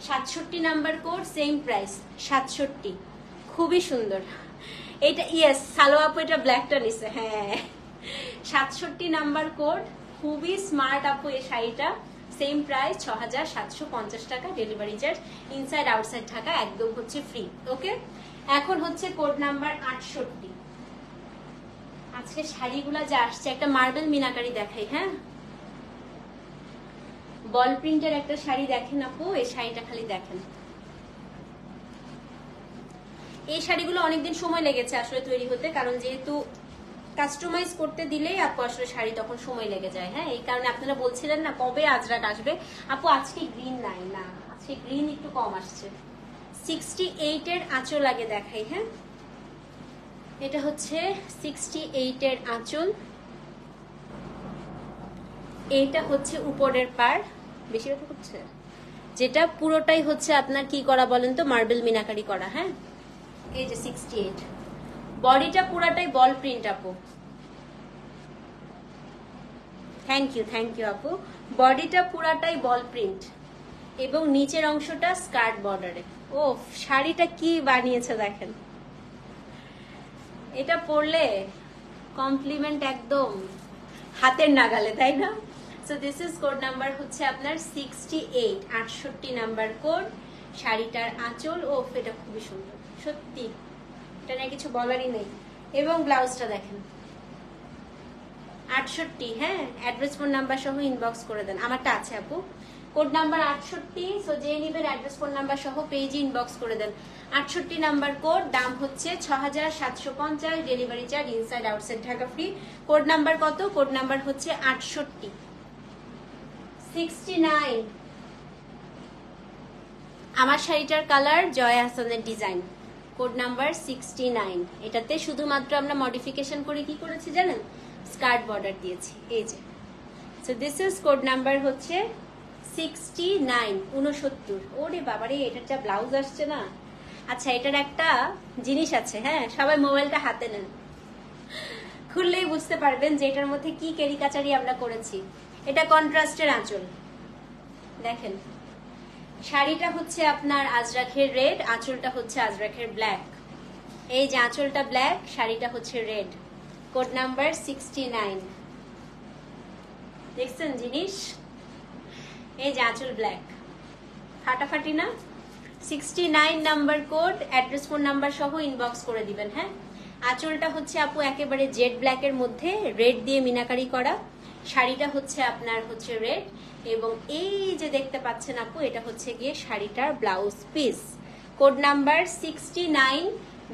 67 নাম্বার কোড, সেম প্রাইস 67। খুবই সুন্দর এটা। ইয়েস, সালো আপু এটা ব্ল্যাকটা নিছে। হ্যাঁ, 67 নাম্বার কোড, খুবই স্মার্ট আপু এই শাড়িটা। সেম প্রাইস 6750 টাকা, delivery charge inside outside Dhaka একদম হচ্ছে ফ্রি। ওকে, এখন হচ্ছে কোড নাম্বার 68। আজকে শাড়িগুলা যা আসছে, একটা মার্বেল মিনাকারি দেখাই। হ্যাঁ, বল প্রিন্টের একটা শাড়ি দেখেন আপু, এই শাড়িটা খালি দেখেন। এই শাড়িগুলো অনেকদিন সময় লেগেছে আসলে তৈরি হতে, কারণ যেহেতু কাস্টমাইজ করতে দিলেই আপু আসলে শাড়ি তখন সময় লেগে যায়। হ্যাঁ, এই কারণে আপনারা বলছিলেন না কবে আজরাক আসবে আপু, আজকে গ্রিন নাই, না আজকে গ্রিন একটু কম আসছে। 68 এর আঁচল আগে দেখাই। হ্যাঁ, এটা হচ্ছে 68 এর আঁচল, এইটা হচ্ছে উপরের পাড়, বেশি কথা হচ্ছে যেটা পুরোটাই হচ্ছে আপনার কি করা বলেন তো, মার্বেল মিনাকারি করা। হ্যাঁ, এই যে 68, বডিটা পুরাটাই বল প্রিন্ট আপু। থ্যাংক ইউ আপু। বডিটা পুরাটাই বল প্রিন্ট এবং নিচের অংশটা স্কার্ট বর্ডারে। ও, শাড়িটা কি বানিয়েছে দেখেন, এটা পরলে কমপ্লিমেন্ট একদম হাতের নাগালে, তাই না? So this is code number হচ্ছে আপনার 68, 68 নাম্বার কোড। শাড়িটার আঁচল, ও এটা খুবই সুন্দর সত্যি, এটা নিয়ে কিছু বলারই নেই। এবং ব্লাউজটা দেখেন 68। হ্যাঁ, অ্যাড্রেস ফোন নাম্বার সহ ইনবক্স করে দেন, আমারটা আছে আপু কোড নাম্বার 68। সো যে নিবেন অ্যাড্রেস ফোন নাম্বার সহ পেজে ইনবক্স করে দেন। 68 নাম্বার কোড, দাম হচ্ছে 6750, delivery charge inside outside Dhaka free. Code number কত? কোড নাম্বার হচ্ছে 68। 69 আমার শাড়িটার কালার জয় হাসানের ডিজাইন, কোড নাম্বার 69। এটাতে শুধুমাত্র আমরা মডিফিকেশন করে কি করেছি জানেন, স্কার্ট বর্ডার দিয়েছি, এই যে। So this is code number হচ্ছে 69, 69। ওরে বাবারে, এটার যা ব্লাউজ আসছে না। আচ্ছা, এটার একটা জিনিস আছে। হ্যাঁ, সবাই মোবাইলটা হাতে নেন, খুললেই বুঝতে পারবেন যে এটার মধ্যে কি কেরিকাচারি আমরা করেছি। এটা কন্ট্রাস্টের আঁচল দেখেন, শাড়িটা হচ্ছে আপনার আজরাখের রেড, আঁচলটা হচ্ছে আজরাখের ব্ল্যাক। এই যে আঁচলটা ব্ল্যাক, শাড়িটা হচ্ছে রেড। Code number 69। দেখছেন জিনিস, এই যে আঁচল ব্ল্যাক, ফাটাফাটি না? 69 number code, address phone number সহ ইনবক্স করে দিবেন। হ্যাঁ, আঁচলটা হচ্ছে আপু একেবারে জেড ব্ল্যাকের মধ্যে রেড দিয়ে মিনাকারি করা, শাড়িটা হচ্ছে আপনার হচ্ছে রেড, এবং এই যে দেখতে পাচ্ছেন আপু এটা হচ্ছে গিয়ে শাড়িটার ব্লাউজ পিস। কোড নাম্বার 69,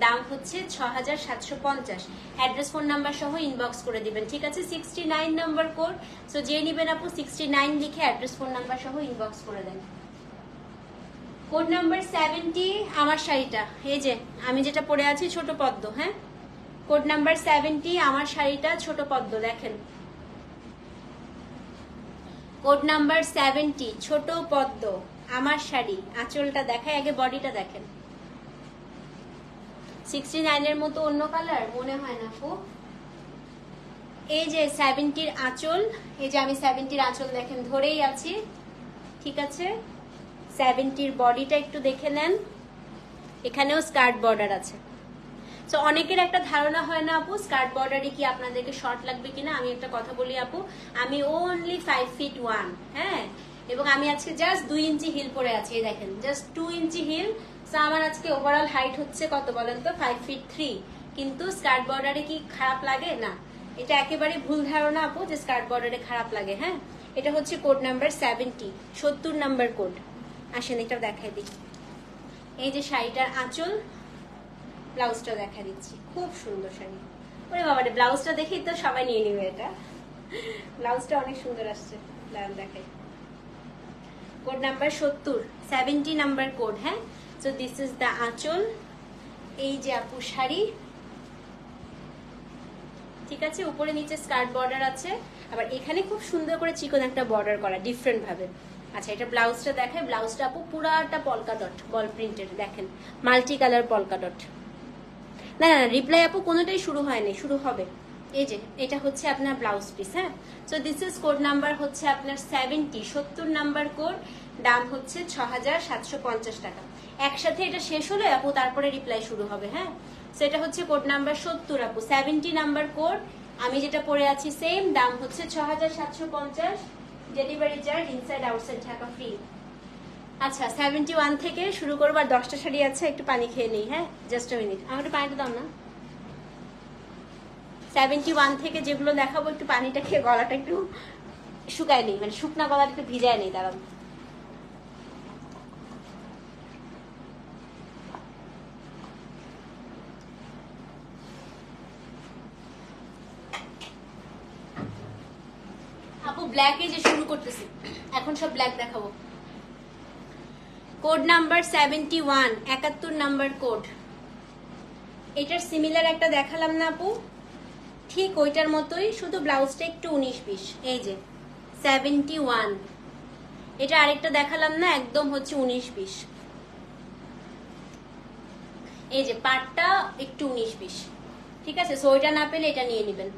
দাম হচ্ছে 6750। অ্যাড্রেস ফোন নাম্বার সহ ইনবক্স করে দিবেন, ঠিক আছে? 69 নাম্বার কোড। সো যে নিবেন আপু 69 লিখে অ্যাড্রেস ফোন নাম্বার সহ ইনবক্স করে দেন। কোড নাম্বার 70, আমার শাড়িটা, এই যে আমি যেটা পরে আছি ছোট পদ্ম। হ্যাঁ, কোড নাম্বার 70, আমার শাড়িটা ছোট পদ্ম, দেখেন। কোড নাম্বার 70, ছোট পদ্ম, আমার শাড়ি। আঁচলটা দেখায়, আগে বডিটা দেখেন। 69 এর মতো অন্য কালার মনে হয় না আপু। এই যে 70-র আঁচল, এই যে আমি 70-র আঁচল দেখেন ধরেই আছি, ঠিক আছে? 70-র বডিটা একটু দেখে নেন, এখানেও স্কার্ট বর্ডার আছে। তো অনেকের একটা ধারণা হয় না আপু স্কার্ট বর্ডারে কি আপনাদেরকে শর্ট লাগবে কিনা। আমি একটা কথা বলি আপু, আমি ওনলি 5 feet 1, হ্যাঁ, এবং আমি আজকে জাস্ট 2 ইঞ্চি হিল পরে আছি, এই দেখেন জাস্ট 2 ইঞ্চি হিল। তো আমার আজকে ওভারঅল হাইট হচ্ছে কত বলেন তো? 5 feet 3। কিন্তু স্কার্ট বর্ডারে কি খারাপ লাগে? না, এটা একেবারে ভুল ধারণা আপু যে স্কার্ট বর্ডারে খারাপ লাগে। হ্যাঁ, এটা হচ্ছে কোড নাম্বার 70, 70 নাম্বার কোড। আসেন এটা দেখাই দিই। এই যে শাড়িটার আঁচল, ব্লাউজটা দেখা দিচ্ছি, খুব সুন্দর শাড়ি। ওরে বাবা রে, ব্লাউজটা দেখেই তো সবাই নিয়ে নিবে এটা। ব্লাউজটা অনেক সুন্দর আসছে, দেখাই। Code number 70, 70 number code. হ্যাঁ, সো দিস ইজ দ্য আঁচল, এই যে আপু শাড়ি, ঠিক আছে? উপরে নিচে স্কার্ট বর্ডার আছে, আবার এখানে খুব সুন্দর করে চিকন একটা বর্ডার করা ডিফারেন্ট ভাবে। আচ্ছা, এটা ব্লাউজটা দেখায়। ব্লাউজটা আপু পুরাটা পলকা ডট, বল প্রিন্টেড, দেখেন মাল্টি কালার পলকা ডট। না না, রিপ্লাই আপু কোনোটাই শুরু হয়নি, শুরু হবে। এই যে এটা হচ্ছে আপনার ব্লাউজ পিস। হ্যাঁ, so this is code number হচ্ছে আপনার 70, 70 নাম্বার কোড, দাম হচ্ছে 6750 টাকা। একসাথে এটা শেষ হলে আপু তারপরে রিপ্লাই শুরু হবে। হ্যাঁ, সো এটা হচ্ছে কোড নাম্বার 70 আপু, 70 নাম্বার কোড। আমি যেটা পরে আছি সেম, দাম হচ্ছে 6750, delivery charge inside outside Dhaka free. আচ্ছা, 71 থেকে শুরু করবো, আর 10টা শাড়ি আছে, একটু পানি খেয়ে নিই। হ্যাঁ, জাস্ট আ মিনিট, আমার একটু পানিটা দাও না। 71 থেকে যেগুলো দেখাবো একটু পানিটা খেয়ে গলাটা একটু শুকায় নেই, মানে শুকনা গলাটা একটু ভিজায় নেই, দাঁড়ান। আপু ব্ল্যাক এই যে শুরু করতেছি, এখন সব ব্ল্যাক দেখাবো। Code number 71, 71 number code. এটার সিমিলার একটা দেখালাম না আপু, ঠিক ওইটার মতোই, শুধু ব্লাউজটা একটু 19-20। এই যে 71, এটা আরেকটা দেখালাম না, একদম হচ্ছে 19-20। এই যে পাটটা একটু 19-20, ঠিক আছে? সো ওইটা না পেলে এটা নিয়ে নেবেন।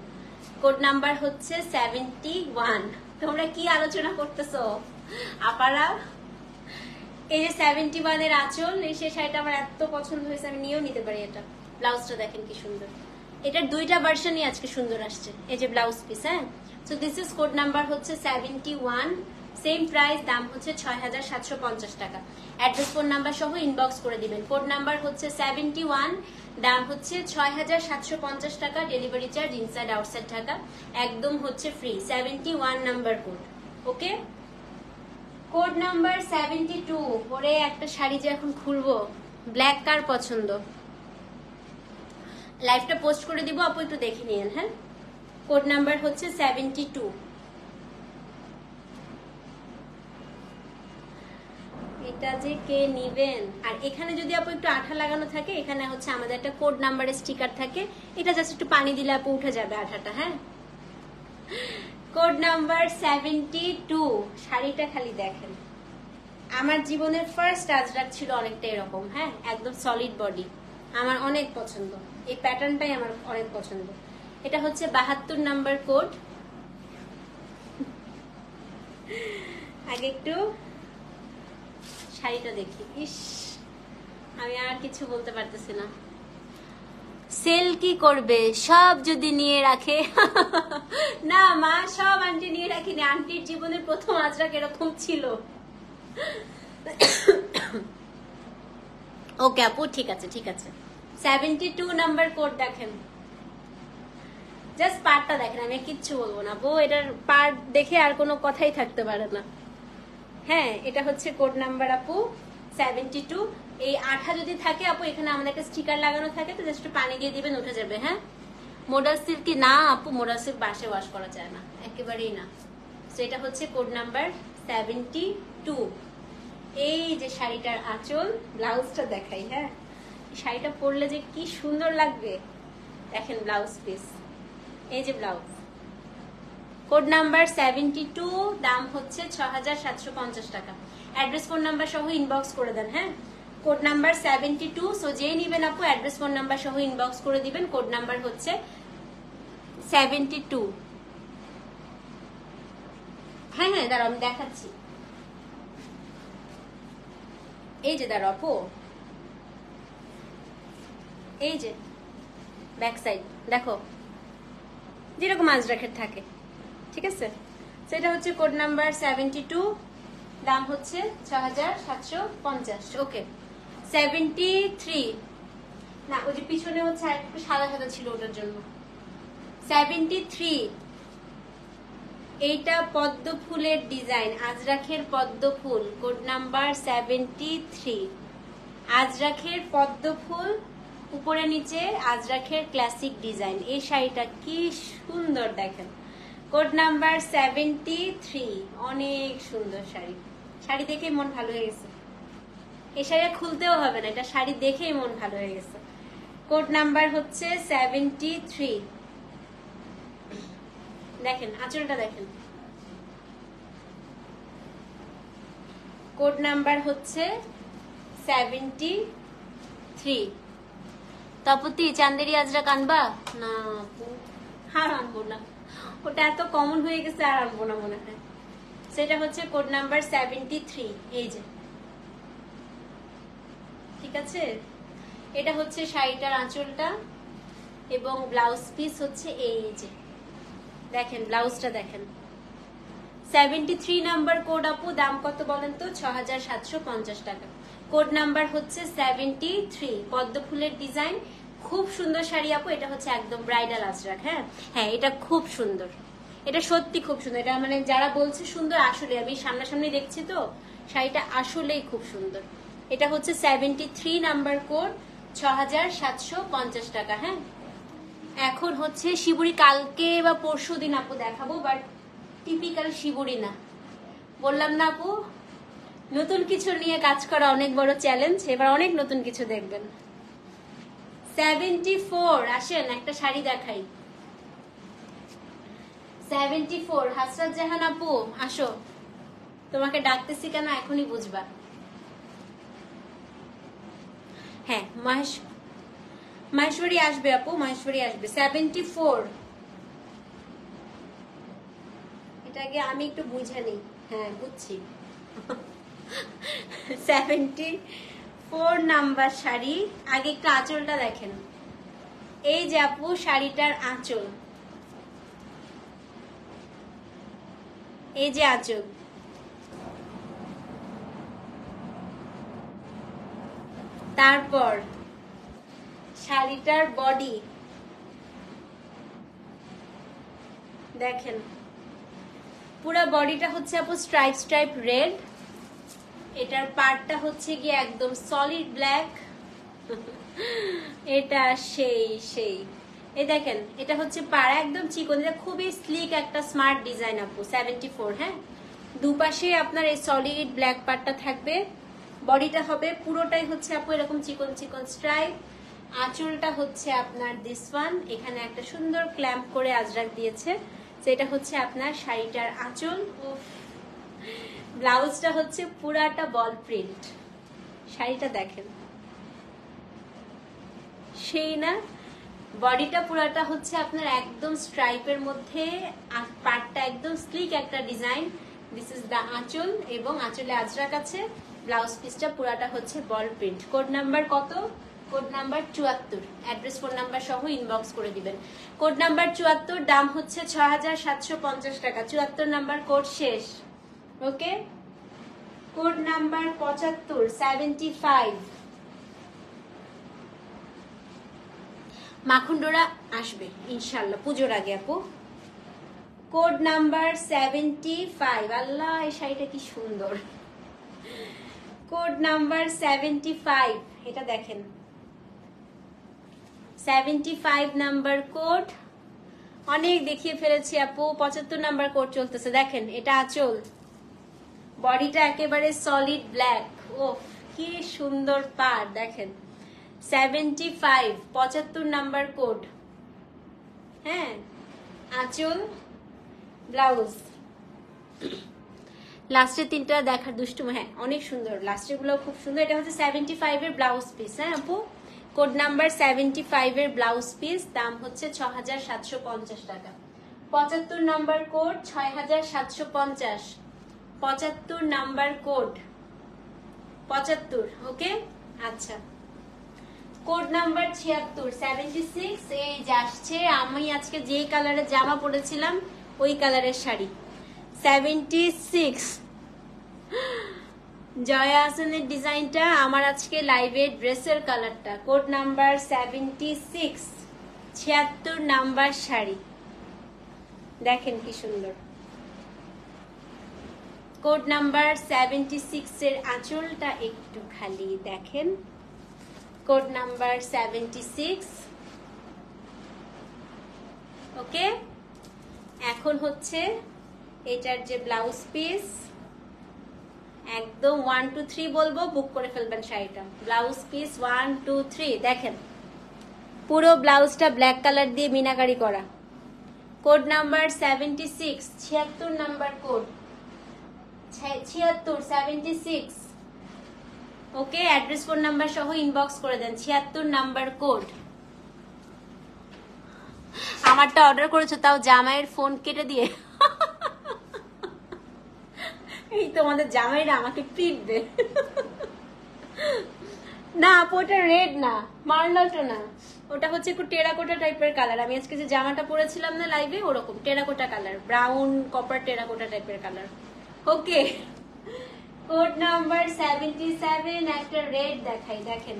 কোড নাম্বার হচ্ছে 71। তোমরা কি আলোচনা করতেছো আপারা? এই যে 71 এর আঁচল, এই সেই শাড়িটা আমার এত পছন্দ হয়েছে, আমি নিয়েও নিতে পারি এটা। ব্লাউজটা দেখেন কি সুন্দর, এটার দুইটা ভার্সনই আজকে সুন্দর আসছে। এই যে ব্লাউজ পিস। হ্যাঁ, so this is code number হচ্ছে 71, সেম প্রাইস, দাম হচ্ছে 6750 টাকা। অ্যাড্রেস ফোন নাম্বার সহ ইনবক্স করে দিবেন। কোড নাম্বার হচ্ছে 71, দাম হচ্ছে 6750 টাকা, delivery charge inside outside Dhaka, একদম হচ্ছে free. 71 number code. Okay, code number 72। ওরে একটা শাড়ি যে এখন খুলবো, ব্ল্যাক কার পছন্দ? লাইভটা পোস্ট করে দিব আপু, একটু দেখে নিয়েন। হ্যাঁ, কোড নাম্বার হচ্ছে 72। এটা যে কে নিবেন, আর এখানে যদি আপু একটু আঠা লাগানো থাকে, এখানে হচ্ছে আমাদের একটা কোড নাম্বারের স্টিকার থাকে, এটা জাস্ট একটু পানি দিলে আপু উঠে যাবে আঠাটা। হ্যাঁ, কোড নাম্বার 72। শাড়িটা খালি দেখেন, আমার জীবনের ফার্স্ট আজরাক ছিল অনেকটা এরকম। হ্যাঁ, একদম সলিড বডি, আমার অনেক পছন্দ, এই প্যাটার্নটাই আমার অনেক পছন্দ। এটা হচ্ছে 72 নাম্বার কোড। আগে একটু শাড়িটা দেখি। ইস, আমি আর কিছু বলতে পারতেছি না। সেল কি করবে, সব যদি নিয়ে রাখে? না মা, সব আন্টি নিয়ে রাখিনি, আন্টির জীবনের প্রথম আজরাক এরকম ছিল। ওকে আপু, ঠিক আছে ঠিক আছে। 72 নাম্বার কোড দেখেন, জাস্ট পার্টটা দেখেন, আমি কিচ্ছু বলবো না বউ, এটার পার্ট দেখে আর কোনো কথাই থাকতে পারে না। হ্যাঁ, এটা হচ্ছে কোড নাম্বার আপু 72। এই আঠা যদি থাকে আপু, এখানে আমাদের একটা স্টিকার লাগানো থাকে, তো জাস্ট পানি দিয়ে দিবেন, উঠে যাবে। হ্যাঁ, মোডাল সিল্ক কি না আপু, মোডাল সিল্ক বাসে ওয়াশ করা যায় না, একেবারেই না। তো এটা হচ্ছে কোড নাম্বার 72। এই যে শাড়িটার আঁচল, ব্লাউজটা দেখাই। হ্যাঁ, শাড়িটা পরলে যে কি সুন্দর লাগবে, দেখেন ব্লাউজ পিস, এই যে ব্লাউজ। কোড নাম্বার 72, দাম হচ্ছে 6750 টাকা। অ্যাড্রেস ফোন নাম্বার সহ ইনবক্স করে দেন। হ্যাঁ, কোড নাম্বার 72। সো যেই নিবেন আপু অ্যাড্রেস ফোন নাম্বার সহ ইনবক্স করে দিবেন। কোড নাম্বার হচ্ছে 72। হ্যাঁ হ্যাঁ, দাঁড়াও আমি দেখাচ্ছি। এই যে দাঁড়াও আপু, এই যে ব্যাক সাইড দেখো, যেরকম আজরাকের থাকে, ঠিক আছে। সেটা হচ্ছে কোড নাম্বার 72, দাম হচ্ছে 6750। ওকে, 73 না, ওই যে পিছনে হচ্ছে আর একটু সাদা সাদা ছিল, ওটার জন্য 73। এইটা পদ্ম ফুলের ডিজাইন, আজরাখের পদ্ম ফুল, কোড নাম্বার 73। আজরাখের পদ্ম ফুল, উপরে নিচে আজরাখের ক্লাসিক ডিজাইন। এই শাড়িটা কি সুন্দর দেখেন, কোড নাম্বার 73। অনেক সুন্দর শাড়ি, শাড়ি দেখেই মন ভালো হয়ে গেছে। এই শাড়িটা খুলতেও হবে না, এটা শাড়ি দেখেই মন ভালো হয়ে গেছে। কোড নাম্বার হচ্ছে 73। দেখেন আঁচলটা দেখেন, কোড নাম্বার হচ্ছে 73। তপতি চান্দেরি আজরা কানবা না আপু? আর আনবো না, ওটা এত কমন হয়ে গেছে, আর আনবো না মনে হয়। সেটা হচ্ছে কোড নাম্বার 73। এই যে, ঠিক আছে। এটা হচ্ছে শাড়িটার আঁচলটা, এবং ব্লাউজ পিস হচ্ছে এই যে, দেখেন ব্লাউজটা দেখেন। 73 নাম্বার কোড আপু, দাম কত বলেন তো? 6750 টাকা। কোড নাম্বার হচ্ছে 73। পদ্ম ফুলের ডিজাইন, খুব সুন্দর শাড়ি আপু। এটা হচ্ছে একদম ব্রাইডাল আজরাক। হ্যাঁ হ্যাঁ, এটা খুব সুন্দর, এটা সত্যি খুব সুন্দর। এটা মানে যারা বলছে সুন্দর, আসলে আমি সামনাসামনি দেখছি তো, শাড়িটা আসলেই খুব সুন্দর। এটা হচ্ছে 73 নাম্বার কোড, 6750 টাকা। হ্যাঁ, এখন হচ্ছে শিবুরি, কালকে বা পরশু দিন আপু দেখাবো, বাট টিপিক্যাল শিবুরি না। বললাম না আপু, নতুন কিছু নিয়ে কাজ করা অনেক বড় চ্যালেঞ্জ, এবার অনেক নতুন কিছু দেখবেন। 74, আসেন একটা শাড়ি দেখাই। 74, হাসরাত জাহান আপু আসো, তোমাকে ডাকতেছি কেন এখনই বুঝবা। হ্যাঁ, মাহেশ্বরী আসবে আপু, মাহেশ্বরী আসবে। 74, এটা আগে আমি একটু বুঝে নিই। হ্যাঁ বুঝছি। 74 নাম্বার শাড়ি, আগে একটু আঁচলটা দেখেন। এই যে আপু শাড়িটার আঁচল, এই যে আঁচল, তারপর শাড়িটার বডি দেখেন, পুরো বডিটা হচ্ছে আপু স্ট্রাইপ স্ট্রাইপ রেড। এটার পার্টটা হচ্ছে গিয়ে একদম সলিড ব্ল্যাক। এটা সেই সেই, এই দেখেন, এটা হচ্ছে পাড়া একদম চিকন, এটা খুবই স্লিক একটা স্মার্ট ডিজাইন আপু। 74। হ্যাঁ, দুপাশে আপনার এই সলিড ব্ল্যাক পার্টটা থাকবে। বডিটা হবে পুরোটাই হচ্ছে আপু এরকম চিকন চিকন স্ট্রাইপ। আঁচলটা হচ্ছে আপনার দিস ওয়ান, এখানে একটা সুন্দর ক্ল্যাম্প করে আজরাক দিয়েছে। যেটা হচ্ছে আপনার শাড়িটার আঁচল। ব্লাউজটা হচ্ছে পুরাটা বল প্রিন্ট। শাড়িটা দেখেন, সেই না? বডিটা পুরাটা হচ্ছে আপনার একদম স্ট্রাইপের মধ্যে, পার্টটা একদম স্লিক একটা ডিজাইন। দিস ইজ দা আঁচল, এবং আঁচলে আজরাক আছে। ব্লাউজ পিসটা পুরাটা হচ্ছে বল প্রিন্ট। কোড নাম্বার কত? Code number 74, address phone number সহ ইনবক্স করে দিবেন। কোড নাম্বার 74, দাম হচ্ছে 6750 টাকা। 74 নাম্বার কোড শেষ। ওকে, কোড নাম্বার 75, 75 মাখন ডোরা আসবে ইনশাল্লাহ পুজোর আগে আপু। কোড নাম্বার 75, আল্লাহ এই শাড়িটা কি সুন্দর। কোড নাম্বার 75, এটা দেখেন 75 নাম্বার কোড। অনেক দেখিয়ে ফেলেছি আপু, 75 নাম্বার কোড চলতেছে। দেখেন এটা আঁচল, বডিটা একেবারে সলিড ব্ল্যাক। ও কি সুন্দর পার, দেখেন 75, 75 নাম্বার কোড। হ্যাঁ, আঁচল, ব্লাউজ। লাস্টের তিনটা দেখার দুষ্টুম, হ্যাঁ অনেক সুন্দর, লাস্টের গুলো খুব সুন্দর। এটা হচ্ছে 75 এর ব্লাউজ পিস। হ্যাঁ আপু, কোড নাম্বার 75 এর ব্লাউজ পিস, দাম হচ্ছে 6750 টাকা। 75 নাম্বার কোড 6750, 75 নাম্বার কোড 75। ওকে, আচ্ছা কোড নাম্বার 76, 76 এই যে আসছে। আমি আজকে যে কালারের জামা পরেছিলাম ওই কালারের শাড়ি, 76 জয়া হাসানের ডিজাইনটা আমার আজকে লাইভে ড্রেসের কালারটা। কোড নাম্বার 76, 76 নাম্বার শাড়ি, দেখেন কি সুন্দর। কোড নাম্বার 76 এর আঁচলটা একটু খালি দেখেন। Code number 76। ওকে, এখন হচ্ছে এটার যে ব্লাউজ পিস, একদম 1 2 3 বলবো, বুক করে ফেলবেন শাড়িটা। ব্লাউজ পিস 1 2 3, দেখেন পুরো ব্লাউজটা ব্ল্যাক কালার দিয়ে মিনাকারি করা। Code number 76, 76 number code, 76 76। ওকে, অ্যাড্রেস ফোন নাম্বার সহ ইনবক্স করে দেন। 76 নাম্বার কোড। আমারটা অর্ডার করেছো তাও জামাইয়ের ফোন কেটে দিয়ে। এই তোমাদের জামাইরা আমাকে পিটবে। না আপু, ওটা রেড না, মার্লাটো না, ওটা হচ্ছে একটু টেরাকোটা টাইপের কালার। আমি আজকে যে জামাটা পরেছিলাম না লাইভে, ওরকম terracotta colour, brown copper terracotta টাইপের কালার। ওকে, কোড নাম্বার 77, একটা রেড দেখাই, দেখেন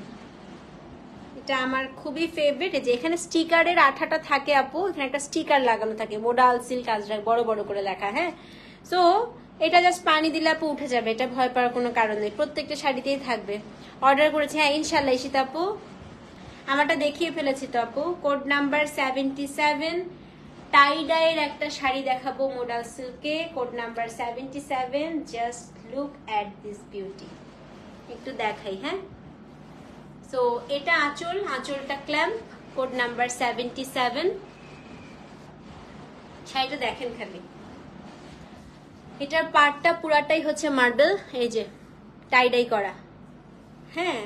এটা আমার খুবই ফেভারিট। যে এখানে স্টিকারের আঠাটা থাকে আপু, এখানে একটা স্টিকার লাগানো থাকে, মোডাল সিল্ক আজরাক বড় বড় করে লেখা। হ্যাঁ, সো এটা জাস্ট পানি দিলে আপু উঠে যাবে, এটা ভয় পাওয়ার কোনো কারণ নেই, প্রত্যেকটা শাড়িতেই থাকবে। অর্ডার করেছি, হ্যাঁ ইনশাল্লাহ ঈশিতা আপু, আমারটা দেখিয়ে ফেলেছি তো আপু। কোড নাম্বার 77, টাই ডাইয়ের একটা শাড়ি দেখাবো মোডাল সিল্কে। Code number 77, just look at this beauty, একটু দেখাই। হ্যাঁ, সো এটা আঁচল, আঁচলটা ক্ল্যাম্প। কোড নাম্বার 77, শাড়িটা দেখেন খালি, এটার পার্টটা পুরাটাই হচ্ছে মার্বেল, এই যে টাই ডাই করা। হ্যাঁ,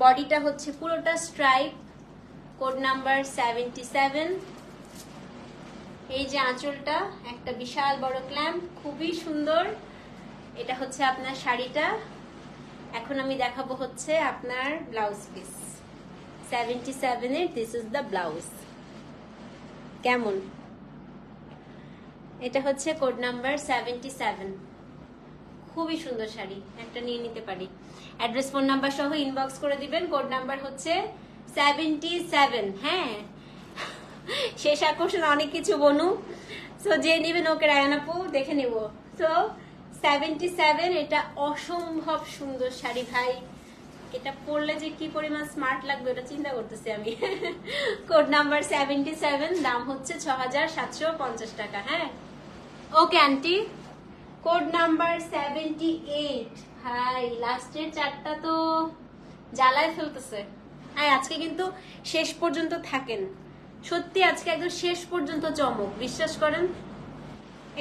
বডিটা হচ্ছে পুরোটা স্ট্রাইপ। Code number 77। এই যে আঁচলটা একটা বিশাল বড় ক্ল্যাম্প, খুবই সুন্দর। এটা হচ্ছে আপনার শাড়িটা। এখন আমি দেখাবো হচ্ছে আপনার ব্লাউজ পিস 77 এর। This is the blouse. কেমন, এটা হচ্ছে কোড নাম্বার 77, খুবই সুন্দর শাড়ি, একটা নিয়ে নিতে পারি। অ্যাড্রেস ফোন নাম্বার সহ ইনবক্স করে দিবেন। কোড নাম্বার হচ্ছে 77। হ্যাঁ, শেষ আকর্ষণ অনেক কিছু বনু, সো যে নেবেন ওকে রায়ান আপু দেখে নেব। সো 77, এটা অসম্ভব সুন্দর শাড়ি ভাই, এটা পরলে যে কি পরিমাণ স্মার্ট লাগবে ওটা চিন্তা করতেছি আমি। কোড নাম্বার 77, দাম হচ্ছে 6750 টাকা। হ্যাঁ, ওকে আন্টি। কোড নাম্বার 78, ভাই লাস্টের চারটা তো জ্বালায় ফেলতেছে। হ্যাঁ, আজকে কিন্তু শেষ পর্যন্ত থাকেন, সত্যি আজকে একদম শেষ পর্যন্ত চমক, বিশ্বাস করেন।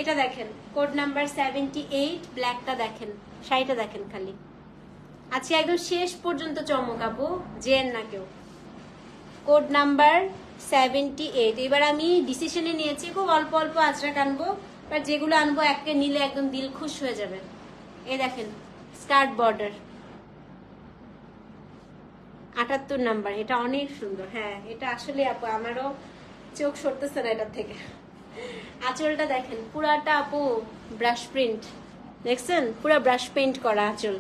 এটা দেখেন কোড নাম্বার 78, ব্ল্যাকটা দেখেন, শাড়িটা দেখেন খালি, আজকে একদম শেষ পর্যন্ত চমক আপু, জেন না কেউ। Code number 78। এবার আমি ডিসিশনে নিয়েছি খুব অল্প অল্প আজরাক আনবো, বাট যেগুলো আনবো একে নিলে একদম দিল খুশ হয়ে যাবে। এই দেখেন স্কার্ট বর্ডার, 78 নাম্বার, এটা অনেক সুন্দর। হ্যাঁ এটা আসলে আপু আমারও চোখ সরতেছে না এটার থেকে। আঁচলটা দেখেন পুরাটা আপু ব্রাশ প্রিন্ট, দেখছেন পুরা ব্রাশ পেইন্ট করা আঁচল।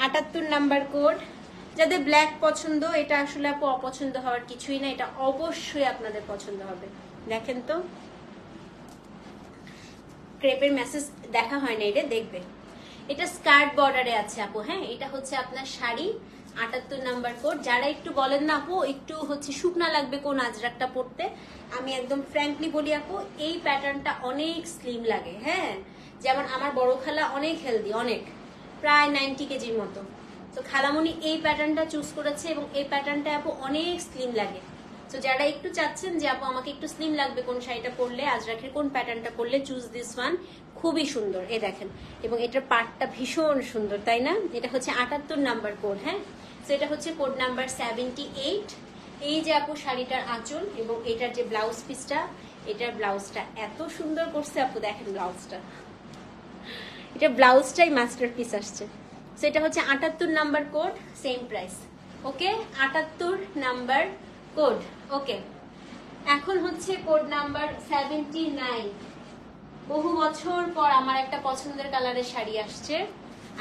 78 নাম্বার কোড। যাদের ব্ল্যাক পছন্দ, এটা আসলে আপু অপছন্দ হওয়ার কিছুই না, এটা অবশ্যই আপনাদের পছন্দ হবে। দেখেন তো ক্রেপের মেসেজ দেখা হয় না, এটা দেখবে। এটা স্কার্ট বর্ডারে আছে আপু। হ্যাঁ এটা হচ্ছে আপনার শাড়ি, 78 নাম্বার কোড। যারা একটু বলেন না আপু একটু হচ্ছে শুকনা লাগবে কোন আজরাকটা পরতে, আমি একদম ফ্র্যাঙ্কলি বলি আপু এই প্যাটার্নটা অনেক স্লিম লাগে। হ্যাঁ যেমন আমার বড় খালা অনেক হেলদি, অনেক প্রায় 90 কেজির মতো, তো খালামণি এই প্যাটার্নটা চুজ করেছে এবং এই প্যাটার্নটা আপু অনেক স্লিম লাগে। তো যারা একটু চাচ্ছেন যে আপু আমাকে একটু স্লিম লাগবে কোন শাড়িটা পরলে, আজরাকের কোন প্যাটার্নটা পরলে, চুজ দিস ওয়ান। খুবই সুন্দর এই দেখেন, এবং এটার পার্টটা ভীষণ সুন্দর তাই না। এটা হচ্ছে 78 নাম্বার কোড। হ্যাঁ তো এটা হচ্ছে কোড নাম্বার 78। এই যে আপু শাড়িটার আঁচল এবং এটার যে ব্লাউজ পিসটা, এটার ব্লাউজটা এত সুন্দর করছে আপু, দেখেন ব্লাউজটা, এটা ব্লাউজটাই মাস্টারপিস আসছে। তো এটা হচ্ছে 78 নাম্বার কোড, সেম প্রাইস। ওকে 78 নাম্বার কোড। ওকে এখন হচ্ছে কোড নাম্বার 79। বহু বছর পর আমার একটা পছন্দের কালারের শাড়ি আসছে,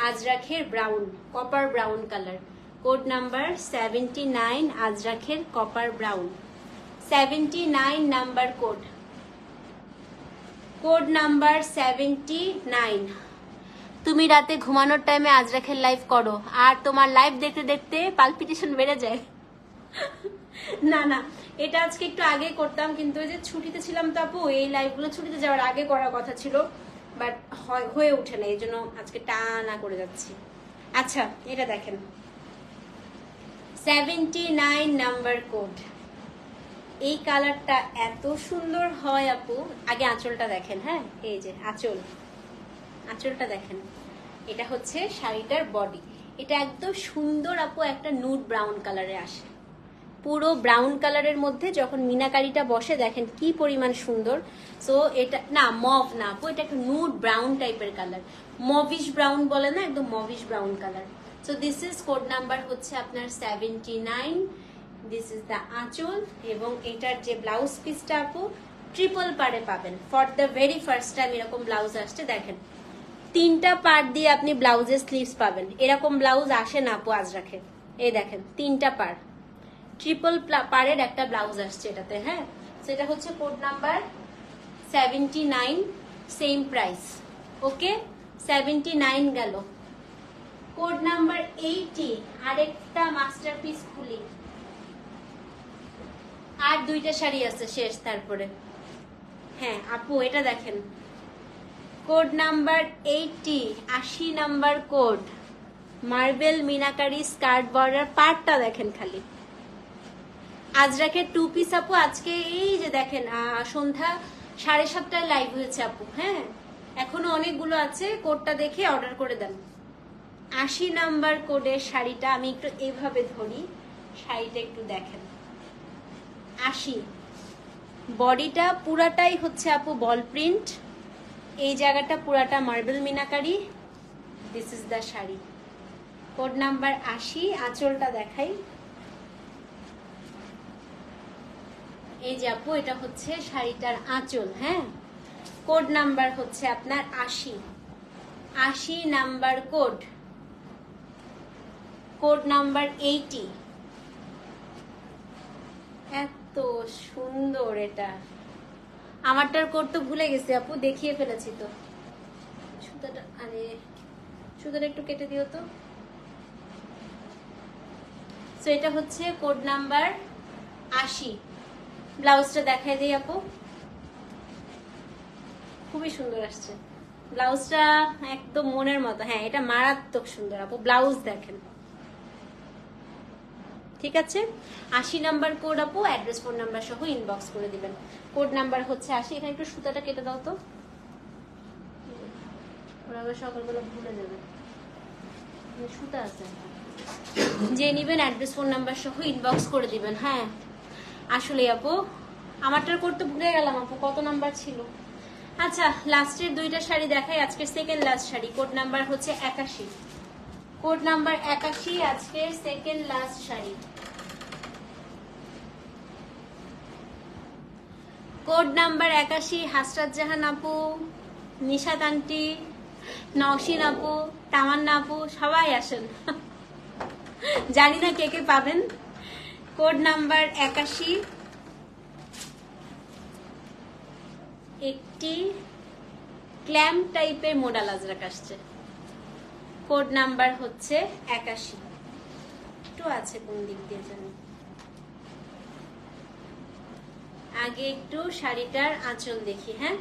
আজরাখের brown, copper brown colour. Code number 79, আজরাখের copper brown. 79 number code, code number 79। তুমি রাতে ঘুমানোর টাইমে আজরাখের লাইভ করো আর তোমার লাইভ দেখতে দেখতে পালপিটেশন বেড়ে যায়। না না এটা আজকে একটু আগে করতাম, কিন্তু ওই যে ছুটিতে ছিলাম তো আপু, এই লাইভগুলো ছুটিতে যাওয়ার আগে করার কথা ছিল, বাট হয়ে ওঠে না, এই জন্য আজকে টানা করে যাচ্ছি। আচ্ছা এটা দেখেন 79 নাম্বার কোড। এই কালারটা এত সুন্দর হয় আপু, আগে আঁচলটা দেখেন। হ্যাঁ এই যে আঁচল, আঁচলটা দেখেন। এটা হচ্ছে শাড়িটার বডি, এটা একদম সুন্দর আপু একটা নুড ব্রাউন কালারে আসে, পুরো ব্রাউন কালারের মধ্যে যখন মিনাকারিটা বসে দেখেন কি পরিমাণ সুন্দর। সো এটা না মভ না আপু, এটা একটা নুড ব্রাউন টাইপের কালার, মভিশ ব্রাউন বলে না, একদম mauvish brown colour. So this is code number হচ্ছে আপনার 79। দিস ইজ দ্য আঁচল এবং এটার যে ব্লাউজ পিসটা আপু ট্রিপল পারে পাবেন, for the very first time এরকম ব্লাউজ আসছে। দেখেন 3টা পার্ট দিয়ে আপনি ব্লাউজের স্লিভস পাবেন, এরকম ব্লাউজ আসে না আপু আজরাখে। এই দেখেন 3টা পার্ট, ট্রিপল পারের একটা ব্লাউজ আসছে এটাতে। হ্যাঁ সেটা হচ্ছে কোড নাম্বার 79, সেম প্রাইস। ওকে 79 গেল। কোড নাম্বার 80, আরেকটা মাস্টারপিস খুলি, আর 2টা শাড়ি আছে শেষ তারপরে। হ্যাঁ আপু এটা দেখেন code number 80, 80 number code, marble meenakari skirt border, পার্টটা দেখেন খালি। আজরাকের 2 পিস আপু আজকে এই যে দেখেন সন্ধ্যা 7:30টায় লাইভ হয়েছে আপু। হ্যাঁ এখনো অনেকগুলো আছে, কোডটা দেখে অর্ডার করে দেন। 80 নাম্বার কোডের শাড়িটা আমি একটু এইভাবে ধরি, শাড়িটা একটু দেখেন। 80 বডিটা পুরাটাই হচ্ছে আপু বল প্রিন্ট, এই জায়গাটা পুরাটা marble meenakari. This is the sari, code number 80। আঁচলটা দেখাই, এই যে আপু এটা হচ্ছে শাড়িটার আঁচল। হ্যাঁ কোড নাম্বার হচ্ছে আপনার 80, 80 নাম্বার কোড। Code number 80। এত সুন্দর এটা, আমারটার কোড তো ভুলে গেছি আপু, দেখিয়ে ফেলেছি তো। সুতাটা আরে সুতাটা একটু কেটে দিও তো। সো এটা হচ্ছে কোড নাম্বার 80। ব্লাউজটা দেখাই দিই আপু, খুবই সুন্দর আসছে ব্লাউজটা, একদম মনের মতো। হ্যাঁ এটা মারাত্মক সুন্দর আপু, ব্লাউজ দেখেন। ঠিক আছে 80 নাম্বার কোড আপু, অ্যাড্রেস ফোন নাম্বার সহ ইনবক্স করে দিবেন। কোড নাম্বার হচ্ছে 80। এখানে একটু সুতাটা কেটে দাও তো, ওরা আবার সকালবেলা ভুলে যাবে। সুতা আছে, যে নিবেন অ্যাড্রেস ফোন নাম্বার সহ ইনবক্স করে দিবেন। হ্যাঁ আসলে আপু আমারটার করতে ভুলে গেলাম আপু, কত নাম্বার ছিল। আচ্ছা লাস্টের 2টা শাড়ি দেখাই, আজকের second last sari. Code number হচ্ছে 81, কোড নাম্বার 81 আজকের second last sari. Code number 81 Hasrat Jahan আপু, নিশাত আন্টি, নওশিন আপু, তামান্না আপু সবাই আসেন। জানি না কে কে পাবেন। কোড নাম্বার 81 একটি ক্ল্যাম্প টাইপের মোডাল আজরাক আসছে। কোড নাম্বার হচ্ছে 81। একটু আছে কোন দিক দিয়ে জানি। আগে একটু শাড়িটার আঁচল দেখি। হ্যাঁ,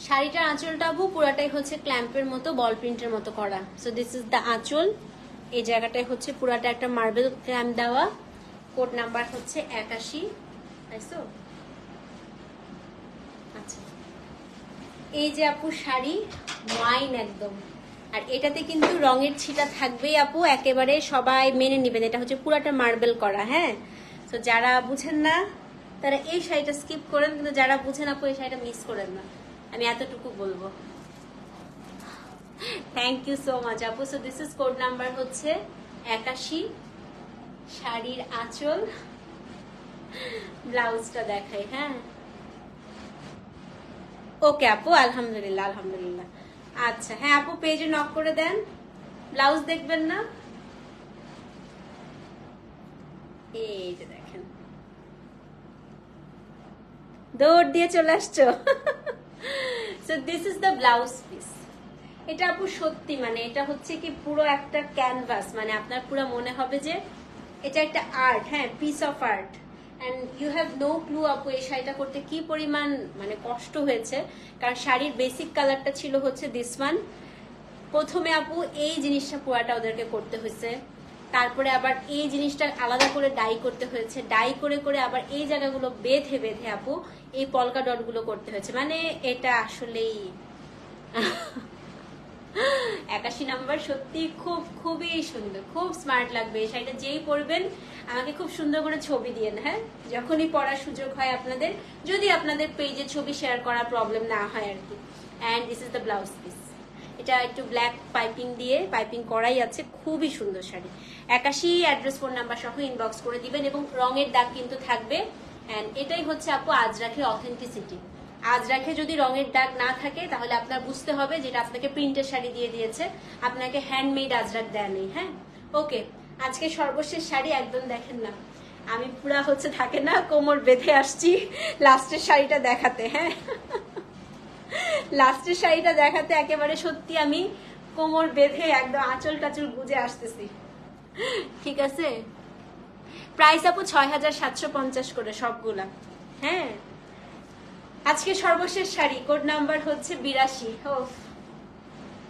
শাড়িটার আঁচলটা আপু পুরাটাই হচ্ছে ক্ল্যাম্পের মতো বল প্রিন্টের মতো করা। সো দিস ইজ দ্য আঁচল। এই জায়গাটায় হচ্ছে পুরাটা একটা মার্বেল ক্ল্যাম্প দেওয়া। কোড নাম্বার হচ্ছে 81। তাইছো? আচ্ছা, এই যে আপু শাড়ি ওয়াইন একদম, আর এটাতে কিন্তু রঙের ছিটা থাকবেই আপু, একেবারে সবাই মেনে নিবেন। এটা হচ্ছে পুরাটা মার্বেল করা। হ্যাঁ, তো যারা বুঝেন না তারা এই শাড়িটা স্কিপ করেন, কিন্তু যারা বুঝেন আপু এই শাড়িটা মিস করেন না, আমি এতটুকু বলবো। থ্যাংক ইউ সো মাচ আপু। So this is code number হচ্ছে 81। শাড়ির আঁচল, ব্লাউজটা দেখাই। হ্যাঁ, ওকে আপু, আলহামদুলিল্লাহ আলহামদুলিল্লাহ। আচ্ছা হ্যাঁ আপু, পেজে নক করে দেন। ব্লাউজ দেখবেন না? এই যে দেখেন, দৌড় দিয়ে চলে আসছো। So this is the blouse piece. এটা আপু সত্যি মানে এটা হচ্ছে কি পুরো একটা ক্যানভাস, মানে আপনার পুরো মনে হবে যে এটা একটা আর্ট। হ্যাঁ, piece of art. And you have no clue আপু এই শাড়িটা করতে কি পরিমাণ মানে কষ্ট হয়েছে। কারণ শাড়ির বেসিক কালারটা ছিল হচ্ছে দিস ওয়ান। প্রথমে আপু এই জিনিসটা পুরাটা ওদেরকে করতে হয়েছে, তারপরে আবার এই জিনিসটা আলাদা করে ডাই করতে হয়েছে, ডাই করে করে আবার এই জায়গাগুলো বেঁধে বেঁধে আপু এই পলকা ডট গুলো করতে হয়েছে। মানে এটা আসলেই 81 নাম্বার সত্যি খুব খুবই সুন্দর, খুব স্মার্ট লাগবে এই শাড়িটা। যেই পরবেন আমাকে খুব সুন্দর করে ছবি দিয়েন। হ্যাঁ, যখনই পরার সুযোগ হয় আপনাদের, যদি আপনাদের পেজে ছবি শেয়ার করার প্রবলেম না হয় আর কি। And this is the blouse piece. এটা একটু ব্ল্যাক পাইপিং দিয়ে পাইপিং করাই আছে, খুবই সুন্দর শাড়ি। 81 অ্যাড্রেস ফোন নাম্বার সহ ইনবক্স করে দিবেন, এবং রঙের দাগ কিন্তু থাকবে। অ্যান্ড এটাই হচ্ছে আপু আজরাখের অথেন্টিসিটি। আজরাখে যদি রঙের দাগ না থাকে তাহলে আপনার বুঝতে হবে যেটা আপনাকে প্রিন্টের শাড়ি দিয়ে দিয়েছে, আপনাকে হ্যান্ডমেড আজরাখ দেয়া নেই। হ্যাঁ, ওকে। আজকে সর্বশেষ শাড়ি একদম দেখেন না, আমি পুরা হচ্ছে থাকে না কোমর বেঁধে আসছি লাস্টের শাড়িটা দেখাতে। হ্যাঁ, লাস্টের শাড়িটা দেখাতে একেবারে সত্যি আমি কোমর বেঁধে একদম আঁচল টাচল গুজে আসতেছি। ঠিক আছে, প্রাইস আপু 6750 করে সবগুলা। হ্যাঁ, আজকে সর্বশেষ শাড়ি, কোড নাম্বার হচ্ছে 82।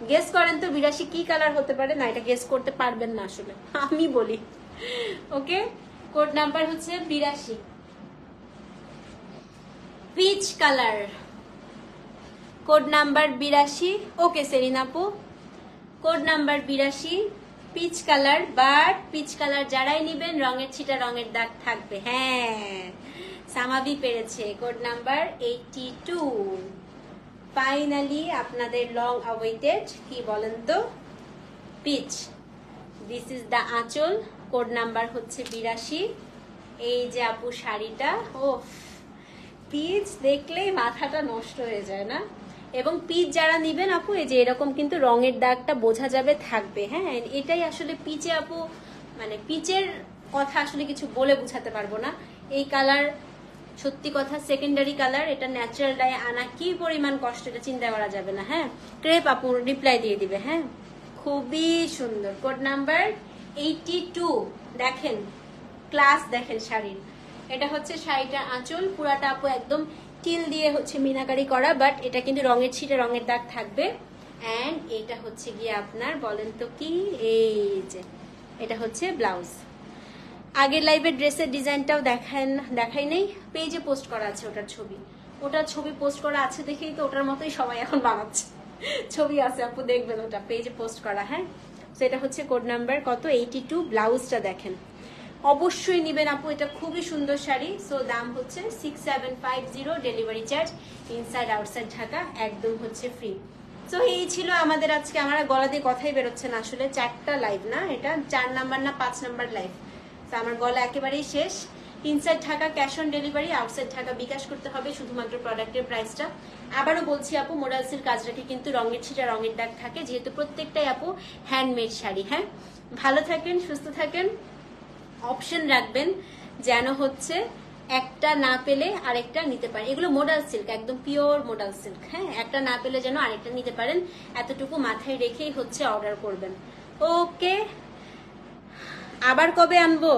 গেস করেন তো 82 কি কালার হতে পারে? না, এটা গেস করতে পারবেন না আসলে, আমি বলি। ওকে, কোড নাম্বার হচ্ছে 82, পিচ কালার। Code number 82। ওকে সেরিনা আপু, code number 82 peach colour. But peach colour যারাই নিবেন রঙের ছিটা রঙের দাগ থাকবে। হ্যাঁ, সামাবি পেরেছে। Code number 82। ফাইনালি আপনাদের লং অ্যাওয়েটেড কি বলেন তো, পিচ। দিস ইজ দ্য আঁচল। কোড নাম্বার হচ্ছে 82। এই যে আপু শাড়িটা, ও পিচ দেখলেই মাথাটা নষ্ট হয়ে যায় না? এবং পিচ যারা নিবেন আপু, এই যে এরকম কিন্তু রঙের দাগটা বোঝা যাবে থাকবে। হ্যাঁ, এটাই আসলে পিচে আপু, মানে পিচের কথা আসলে কিছু বলে বুঝাতে পারবো না। এই কালার সত্যি কথা সেকেন্ডারি কালার, এটা ন্যাচারাল ডাই আনা কি পরিমাণ কষ্ট এটা চিন্তা করা যাবে না। হ্যাঁ, ক্রেপ আপু রিপ্লাই দিয়ে দিবে। হ্যাঁ, খুবই সুন্দর। Code number 82। দেখেন ক্লাস, দেখেন শাড়ির। এটা হচ্ছে শাড়িটার আঁচল, পুরাটা আপু একদম টিল দিয়ে হচ্ছে মিনাকারি করা, বাট এটা কিন্তু রঙের ছিটে রঙের দাগ থাকবে। অ্যান্ড এটা হচ্ছে গিয়ে আপনার বলেন তো কি, এই যে এটা হচ্ছে ব্লাউজ। আগের লাইভের ড্রেসের ডিজাইনটাও দেখাই নেই, পেজে পোস্ট করা আছে ওটার ছবি পোস্ট করা আছে দেখেই তো ওটার মতোই সবাই এখন বানাচ্ছে। ছবি আছে আপু, দেখবেন ওটা পেজে পোস্ট করা। হ্যাঁ, তো এটা হচ্ছে কোড নাম্বার কত 82। ব্লাউজটা দেখেন অবশ্যই নিবেন আপু, এটা খুবই সুন্দর শাড়ি। সো দাম হচ্ছে 6750, delivery charge inside outside Dhaka একদম হচ্ছে ফ্রি। তো এই ছিল আমাদের আজকে, আমার গলা দিয়ে কথাই বেরোচ্ছে না আসলে, 4টা লাইভ না, এটা 4 নাম্বার না 5 নাম্বার লাইভ। তো আমার গলা একেবারেই শেষ। Inside Dhaka cash on delivery, outside Dhaka bKash করতে হবে শুধুমাত্র প্রোডাক্টের প্রাইসটা। আবারও বলছি আপু, মোডালসের কাজ রাখে কিন্তু রঙের ছিটা রঙের দাগ থাকে, যেহেতু প্রত্যেকটাই আপু হ্যান্ডমেড শাড়ি। হ্যাঁ, ভালো থাকেন, সুস্থ থাকেন, অপশন রাখবেন যেন হচ্ছে একটা না পেলে আরেকটা নিতে পারেন। এগুলো মোডাল সিল্ক, একদম পিওর মোডাল সিল্ক। হ্যাঁ, একটা না পেলে যেন আরেকটা নিতে পারেন, এতটুকু মাথায় রেখেই হচ্ছে অর্ডার করবেন। ওকে, আবার কবে আনবো?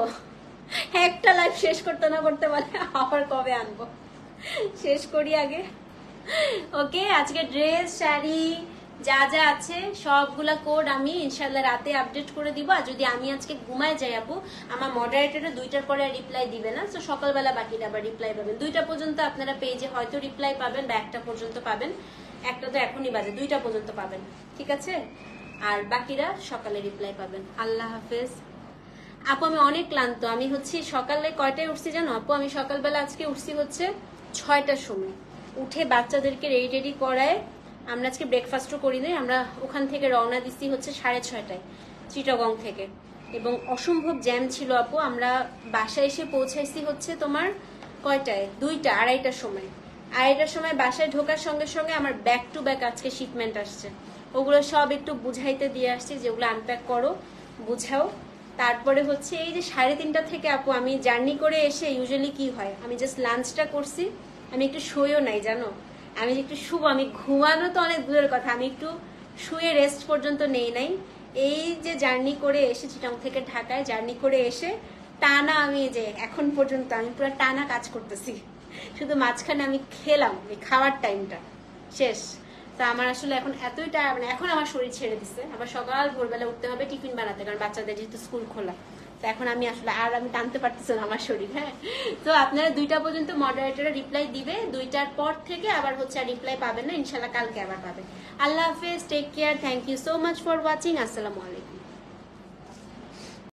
একটা লাইভ শেষ করতে না করতে বলে আবার কবে আনবো, শেষ করি আগে। ওকে, আজকে ড্রেস, শাড়ি যা যা আছে সবগুলা কোড আমি ইনশাল্লাহ রাতে আপডেট করে দিব। আর যদি আমি আজকে ঘুমায় যাই আপু, আমার মডারেটরে 2টার পরে রিপ্লাই দিবে না, তো সকালবেলা বাকিটা আবার রিপ্লাই পাবেন। 2টা পর্যন্ত আপনারা পেজে হয়তো রিপ্লাই পাবেন, বা 1টা পর্যন্ত পাবেন। 1টা তো এখনই বাজে, 2টা পর্যন্ত পাবেন, ঠিক আছে? আর বাকিরা সকালে রিপ্লাই পাবেন। আল্লাহ হাফেজ আপু, আমি অনেক ক্লান্ত। আমি হচ্ছে সকালে কয়টায় উঠছি জানো আপু? আমি সকালবেলা আজকে উঠছি হচ্ছে 6টার সময়। উঠে বাচ্চাদেরকে রেডি করায় আমরা আজকে ব্রেকফাস্টও করি নাই, আমরা ওখান থেকে রওনা দিচ্ছি হচ্ছে 6:30টায় চিটাগং থেকে। এবং অসম্ভব জ্যাম ছিল আপু। আমরা বাসায় এসে পৌঁছাইছি হচ্ছে তোমার কয়টায়, 2টা 2:30টার সময়। 2:30টার সময় বাসায় ঢোকার সঙ্গে সঙ্গে আমার ব্যাক টু ব্যাক আজকে শিপমেন্ট আসছে, ওগুলো সব একটু বুঝাইতে দিয়ে আসছি, যেগুলো আনপ্যাক করো, বুঝাও। তারপরে হচ্ছে এই যে 3:30টা থেকে আপু আমি জার্নি করে এসে ইউজুয়ালি কি হয়, আমি জাস্ট লাঞ্চটা করছি, আমি একটু শুয়েও নাই জানো। আমি একটু শুভ, আমি ঘুমানো তো অনেক দূরের কথা, আমি একটু শুয়ে রেস্ট পর্যন্ত নেই নাই। এই যে জার্নি করে এসে চিটাং থেকে ঢাকায় জার্নি করে এসে টানা আমি যে এখন পর্যন্ত আমি পুরো টানা কাজ করতেছি, শুধু মাঝখানে আমি খেলাম, এই খাওয়ার টাইমটা শেষ। তা আমার আসলে এখন এতই মানে এখন আমার শরীর ছেড়ে দিচ্ছে। আবার সকাল ভোরবেলা উঠতে হবে টিফিন বানাতে, কারণ বাচ্চাদের যেহেতু স্কুল খোলা। তো এখন আমি আসলে আর আমি টানতে পারতেছি না আমার শরীর। হ্যাঁ, তো আপনারা 2টা পর্যন্ত মডারেটররা রিপ্লাই দিবে, 2টার পর থেকে আবার হচ্ছে আর রিপ্লাই পাবেন না, ইনশাল্লাহ কালকে আবার পাবেন। আল্লাহ হাফেজ, take care, thank you so much for watching, আসসালামু আলাইকুম।